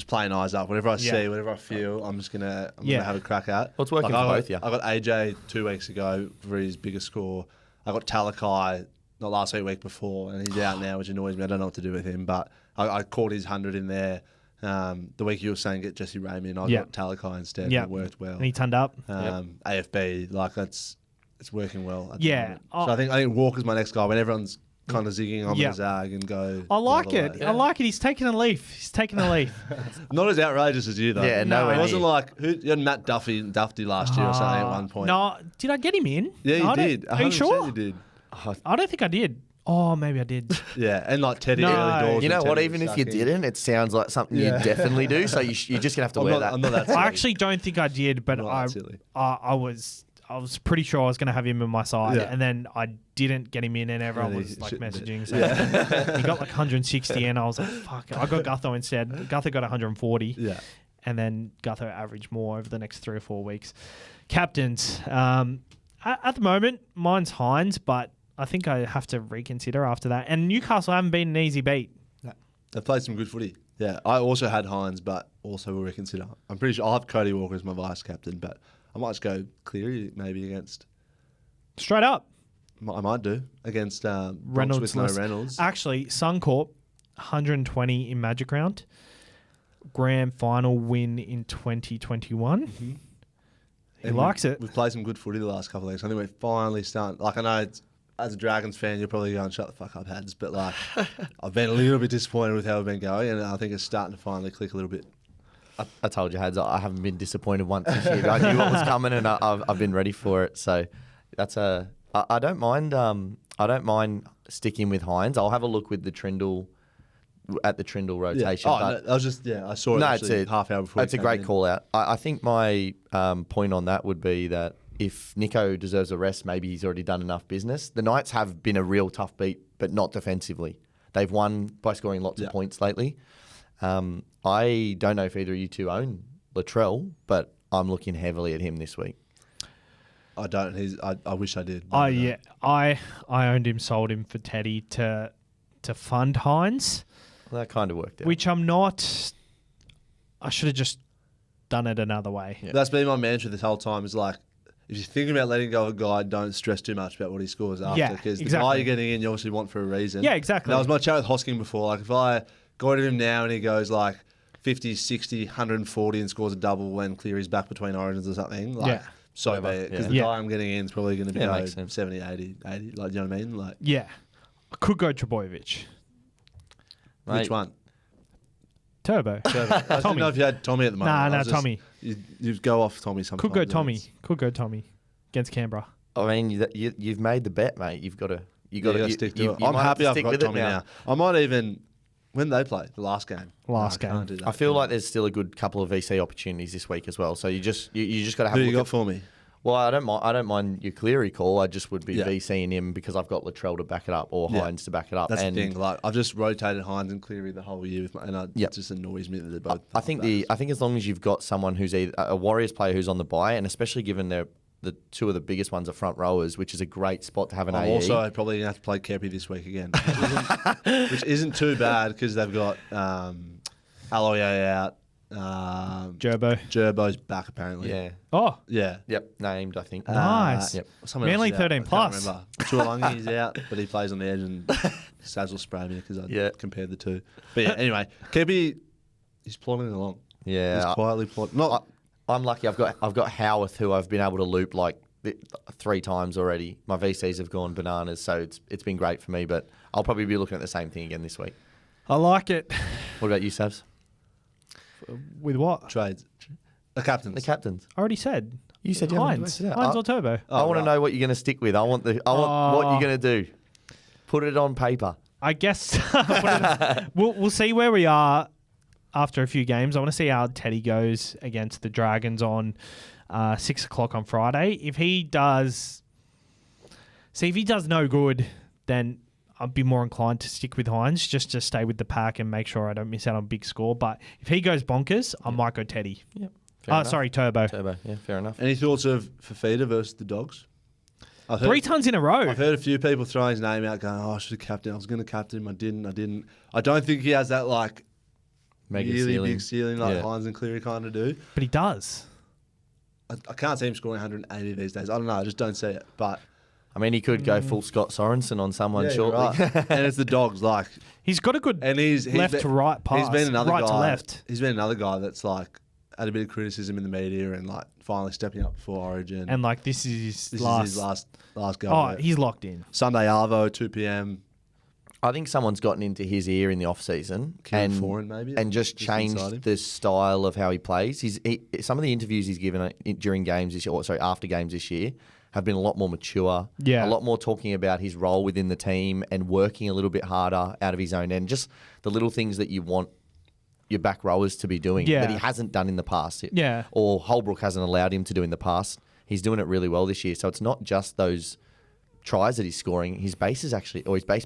playing eyes up. Whatever I see, whatever I feel, I'm gonna have a crack at. Well, it's working for both, yeah. I got AJ 2 weeks ago for his biggest score. I got Talakai not last week before, and he's out now, which annoys me. I don't know what to do with him, but I caught his 100 in there. The week you were saying get Jesse Ramey, and I got Talakai instead. And it worked well. And he turned up. AFB, it's working well. Yeah. So I think Walker's my next guy. When everyone's kind of zigging, I'm going to zag and go. I like it. Yeah. I like it. He's taking a leaf. Not as outrageous as you, though. Yeah, no. It wasn't you had Matt Duffy last year or something at one point. No, did I get him in? Yeah, you did. Are you sure? You did. I don't think I did. Oh, maybe I did. Yeah, and Teddy early doors. You know what? Even if you didn't, it sounds like something you definitely do. So you're just gonna have to wear that. I'm not that silly. I actually don't think I did, but I was pretty sure I was going to have him in my side, and then I didn't get him in, and everyone was messaging saying he got 160, and I was like, "Fuck!" I got Gutho instead. Gutho got 140, and then Gutho averaged more over the next 3 or 4 weeks. Captains, at the moment, mine's Hines, but I think I have to reconsider after that. And Newcastle haven't been an easy beat. No. They've played some good footy. Yeah, I also had Hines, but also will reconsider. I'm pretty sure I'll have Cody Walker as my vice captain, but I might just go Cleary maybe against. Straight up. I might do against Reynolds with no Reynolds. Actually, Suncorp, 120 in Magic Round. Grand final win in 2021. Mm-hmm. He likes it. We've played some good footy the last couple of weeks. I think we're finally starting. I know as a Dragons fan, you're probably going, shut the fuck up, Hads. But I've been a little bit disappointed with how we've been going, and I think it's starting to finally click a little bit. I told you, Hads, I haven't been disappointed once this year. I knew what was coming, and I've been ready for it. So that's I don't mind. I don't mind sticking with Hines. I'll have a look with the Trindle rotation. Yeah. No, I was just I saw it actually half hour before. That's a great call out. I think my point on that would be that if Nico deserves a rest, maybe he's already done enough business. The Knights have been a real tough beat, but not defensively. They've won by scoring lots of points lately. I don't know if either of you two own Latrell, but I'm looking heavily at him this week. I don't. I wish I did. Oh yeah, I owned him, sold him for Teddy to fund Hines, Well, that kind of worked out. which I'm not. I should have just done it another way. Yeah. That's been my mantra this whole time. Is like, if you're thinking about letting go of a guy, don't stress too much about what he scores after. Yeah, Because the exactly. guy you're getting in, you obviously want for a reason. Yeah, exactly. That was my chat with Hosking before. Like, if I got him now and he goes like 50, 60, 140 and scores a double when Cleary's back between origins or something, like, Yeah. so be Whatever, it. Because yeah. the Yeah. guy I'm getting in is probably going to be Yeah, go makes sense. 70, 80. Like, do you know what I mean? Like, Yeah, I could go Trebojevic, Mate, which one? Turbo. I didn't Tommy. know if you had Tommy at the moment. Nah, I nah, was just- Tommy. You go off Tommy sometimes. Could go and Tommy. it's- Could go Tommy against Canberra. I mean, you've made the bet, mate. You've got to. You got You to gotta stick to it. you I'm might have happy to I've stick got with it Tommy now. I might even when they play the last game. Last No, I can't game. do that. I feel like there's still a good couple of VC opportunities this week as well. So you just got to have Who a you look got for me? Well, I don't mind your Cleary call. I just would be Yeah. VCing him because I've got Latrell to back it up or Yeah. Hines to back it up. That's and the thing. Like I've just rotated Hines and Cleary the whole year, and Yep. it just annoys me that they're both. I think as long as you've got someone who's either a Warriors player who's on the bye, and especially given the two of the biggest ones are front rowers, which is a great spot to have an I'm AE. also probably gonna have to play Kepi this week again, which isn't too bad because they've got Aloye out. Gerbo. Gerbo's back apparently. yeah. Oh, Yeah. Yep. Named, I think. Nice. Yep. Someone else Manly is out. 13 I can't plus. remember. Chualangi's out, but he plays on the edge, and Saz will spray me because I Yeah. compared the two. But yeah, anyway, Kepi, he's plodding along. Yeah. He's quietly plodding. Not I'm lucky. I've got Howarth, who I've been able to loop like 3 times already. My VCs have gone bananas, so it's been great for me. But I'll probably be looking at the same thing again this week. I like it. What about you, Savs? With what? trades. The captains. The captains. I already said. You said you haven't Hines. worked it out. Hines or Turbo. I want right. to know what you're going to stick with. I want what you're going to do. Put it on paper. I guess we'll see where we are after a few games. I want to see how Teddy goes against the Dragons on 6 o'clock on Friday. If he does no good, then I'd be more inclined to stick with Hines just to stay with the pack and make sure I don't miss out on big score. But if he goes bonkers, I might go Teddy. Yeah. Fair enough. Sorry, Turbo. Turbo. Yeah, fair enough. Any thoughts of Fafita versus the Dogs? I've heard, 3 tons in a row. I've heard a few people throwing his name out, going, "Oh, I should have captain. I was going to captain him. I didn't. I don't think he has that like Mega really ceiling. big ceiling like Yeah. Hines and Cleary kind of do. But he does. I can't see him scoring 180 these days. I don't know. I just don't see it. But I mean, he could go full Scott Sorensen on someone yeah, shortly. you're right. And it's the Dogs, like, He's got a good and he's left been, to right pass. He's been another right guy. to left. He's been another guy that's like had a bit of criticism in the media and like finally stepping up before Origin. And like this is this last. is his last go. Oh, at it. he's locked in. Sunday Arvo 2 p.m. I think someone's gotten into his ear in the off season Kieran Foran, maybe? and just Just inside him. changed the style of how he plays. Some of the interviews he's given during games this year, or sorry, after games this year, have been a lot more mature. Yeah. A lot more talking about his role within the team and working a little bit harder out of his own end. Just the little things that you want your back rowers to be doing Yeah. that he hasn't done in the past. Yeah. Or Holbrook hasn't allowed him to do in the past. He's doing it really well this year. So it's not just those tries that he's scoring. His base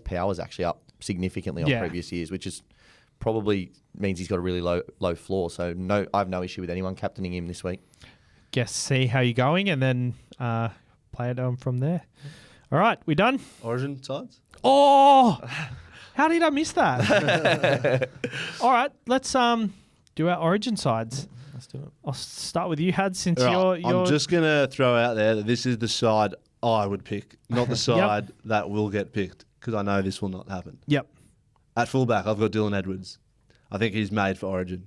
power is actually up significantly on Yeah. previous years, which is probably means he's got a really low floor. So I have no issue with anyone captaining him this week. Guess see how you're going and then play it on from there. All right, we done? Origin sides? Oh, how did I miss that? All right, let's do our origin sides. Let's do it. I'll start with you, Had, since Right, you're I'm just going to throw out there that this is the side I would pick, not the side that will get picked, because I know this will not happen. Yep. At fullback, I've got Dylan Edwards. I think he's made for Origin.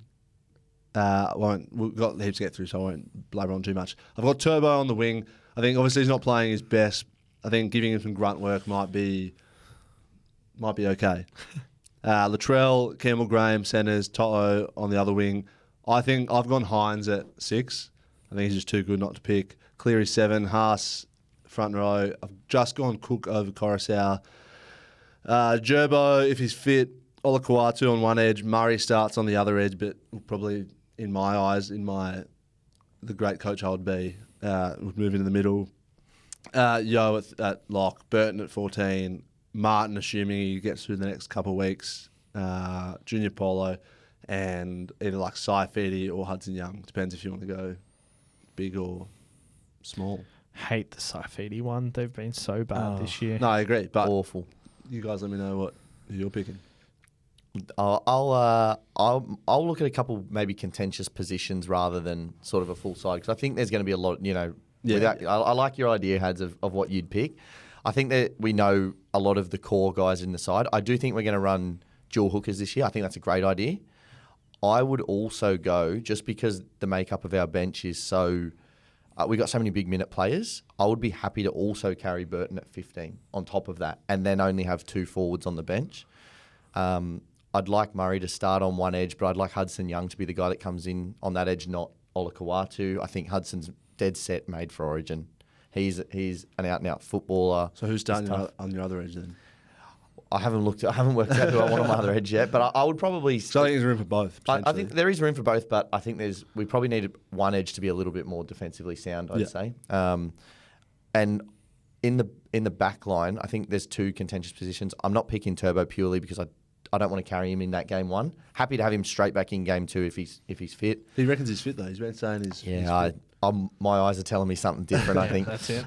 We've got heaps to get through, so I won't blabber on too much. I've got Turbo on the wing. I think obviously he's not playing his best. I think giving him some grunt work might be okay. Latrell, Campbell Graham, centres, Toto on the other wing. I think I've gone Hines at 6. I think he's just too good not to pick. Cleary 7, Haas front row. I've just gone Cook over Coruscant. Gerbo, if he's fit, Olakuatu on one edge, Murray starts on the other edge, but probably in my eyes, the great coach I would be, would move into the middle. Yo at lock, Burton at 14, Martin assuming he gets through the next couple of weeks, Junior Polo, and either like Saifidi or Hudson Young. Depends if you want to go big or small. Hate the Saifidi one. They've been so bad this year. No, I agree. But Awful. you guys let me know who you're picking. I'll look at a couple maybe contentious positions rather than sort of a full side, because I think there's going to be a lot. I like your idea, Hads, of what you'd pick. I think that we know a lot of the core guys in the side. I do think we're going to run dual hookers this year. I think that's a great idea. I would also go, just because the makeup of our bench is so... we got so many big minute players, I would be happy to also carry Burton at 15 on top of that, and then only have 2 forwards on the bench. I'd like Murray to start on one edge, but I'd like Hudson Young to be the guy that comes in on that edge, not Olakawatu. I think Hudson's dead set made for Origin. He's an out-and-out footballer. So who's starting on your other edge then? I haven't worked out who I want on my other edge yet, but I would probably... So I think there's room for both. I think there is room for both, but I think we probably need one edge to be a little bit more defensively sound, I'd say. And in the back line, I think there's 2 contentious positions. I'm not picking Turbo purely because I don't want to carry him in that game 1. Happy to have him straight back in game 2 if he's fit. He reckons he's fit though. He's been saying he's fit. My eyes are telling me something different. I think that's it.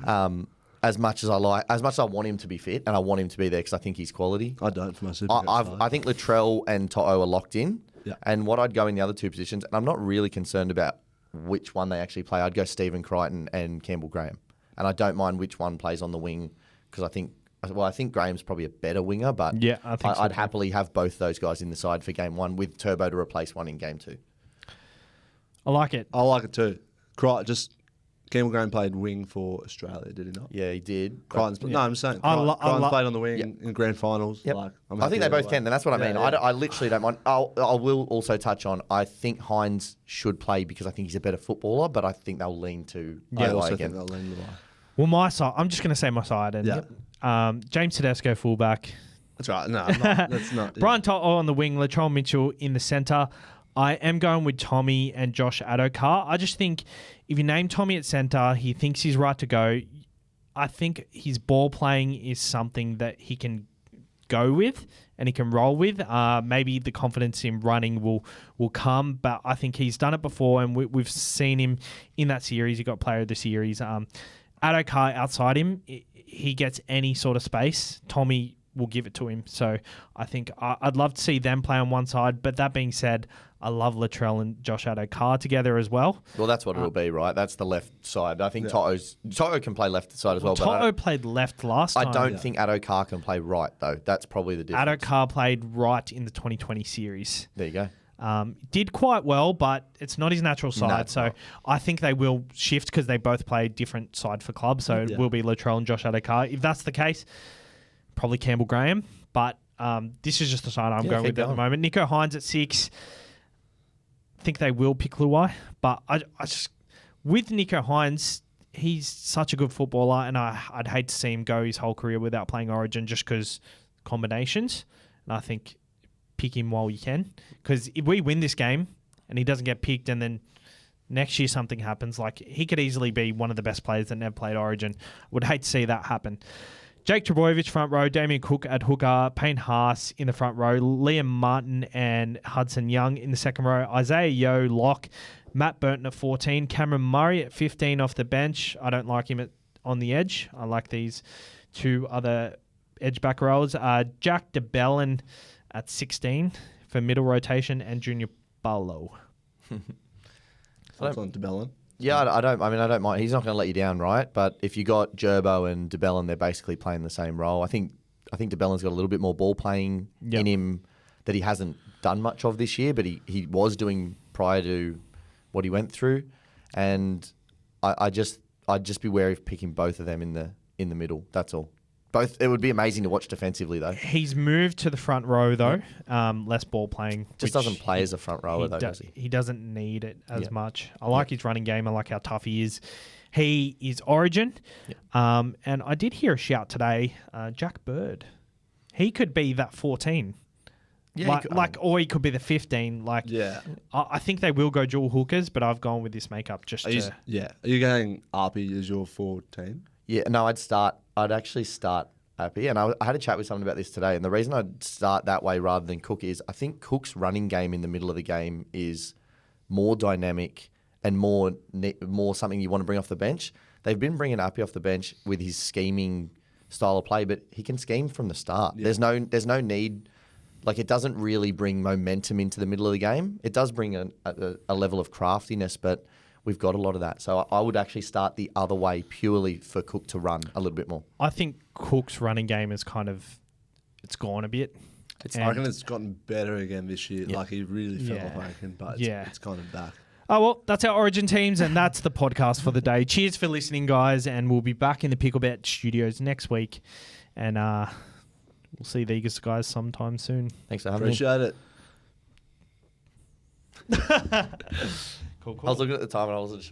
As much as I want him to be fit, and I want him to be there because I think he's quality. I don't for my Supercoach side. I think Latrell and To'o are locked in. Yeah. And what I'd go in the other 2 positions, and I'm not really concerned about which one they actually play. I'd go Stephen Crichton and Campbell Graham, and I don't mind which one plays on the wing, because I think Graham's probably a better winger, but yeah, I think I'd happily have both those guys in the side for game 1 with Turbo to replace one in game 2. I like it. I like it too. Campbell Graham played wing for Australia, did he not? Yeah, he did. No, I'm saying I Crichton's played on the wing in grand finals. Yep. I'm I think they both can, and that's what I mean. Yeah. I literally don't mind. I will also touch on, I think Hines should play because I think he's a better footballer, but I think they'll lean to I OI also again. think they'll lean to OI. Well, my side, I'm just going to say my side. And James Tedesco, fullback. That's right. No, I'm not. That's not. Brian To'o on the wing, Latrell Mitchell in the centre. I am going with Tommy and Josh Adokar. I just think if you name Tommy at centre, he thinks he's right to go. I think his ball playing is something that he can go with and he can roll with. Maybe the confidence in running will come, but I think he's done it before, and we've seen him in that series. He got player of the series. Adokar outside him, he gets any sort of space. Tommy will give it to him. So I think I'd love to see them play on one side. But that being said, I love Latrell and Josh Adokar together as well. Well, that's what it'll be, right? That's the left side. I think To'o can play left side as well. To'o played left last time. I don't think Adokar can play right, though. That's probably the difference. Adokar played right in the 2020 series. There you go. Did quite well, but it's not his natural side. No, so I think they will shift because they both play different side for clubs. So it will be Latrell and Josh Adokar. If that's the case, probably Campbell Graham. But this is just the side I'm going with at the moment. Nico Hines at 6. I think they will pick Luai. But I just, with Nico Hines, he's such a good footballer, and I'd hate to see him go his whole career without playing Origin just because combinations. And I think pick him while you can, because if we win this game and he doesn't get picked and then next year something happens, like he could easily be one of the best players that never played Origin. Would hate to see that happen. Jake Trebojevic front row, Damien Cook at hooker, Payne Haas in the front row, Liam Martin and Hudson Young in the second row, Isaiah Yeo lock, Matt Burton at 14, Cameron Murray at 15 off the bench. I don't like him on the edge. I like these 2 other edge back rows. Jack DeBellin at 16 for middle rotation, and Junior Barlow. Thoughts on DeBellin? Yeah, I don't mind. He's not going to let you down, right? But if you got Gerbo and DeBellin, they're basically playing the same role. I think DeBellin's got a little bit more ball playing in him that he hasn't done much of this year, but he was doing prior to what he went through. And I'd just be wary of picking both of them in the middle. That's all. Both. It would be amazing to watch defensively, though. He's moved to the front row, though. Less ball playing. Just doesn't play as a front rower, though, does he? He doesn't need it as much. I like his running game. I like how tough he is. He is Origin. And I did hear a shout today, Jack Bird. He could be that 14. Yeah, or he could be the 15. I think they will go dual hookers, but I've gone with this makeup just to... Are you going Arpey as your 14? Yeah, no, I'd actually start Appy. And I had a chat with someone about this today. And the reason I'd start that way rather than Cook is I think Cook's running game in the middle of the game is more dynamic and more something you want to bring off the bench. They've been bringing Appy off the bench with his scheming style of play, but he can scheme from the start. Yeah. There's no need. Like, it doesn't really bring momentum into the middle of the game. It does bring a level of craftiness, but we've got a lot of that. So I would actually start the other way purely for Cook to run a little bit more. I think Cook's running game is it's gone a bit. I reckon it's gotten better again this year. Yeah. Like, he really fell off, I reckon, but it's kind of back. Oh, well, that's our Origin teams, and that's the podcast for the day. Cheers for listening, guys, and we'll be back in the Picklebet studios next week. And we'll see these guys sometime soon. Thanks for having me. Appreciate it. Cool. I was looking at the time and I wasn't sure.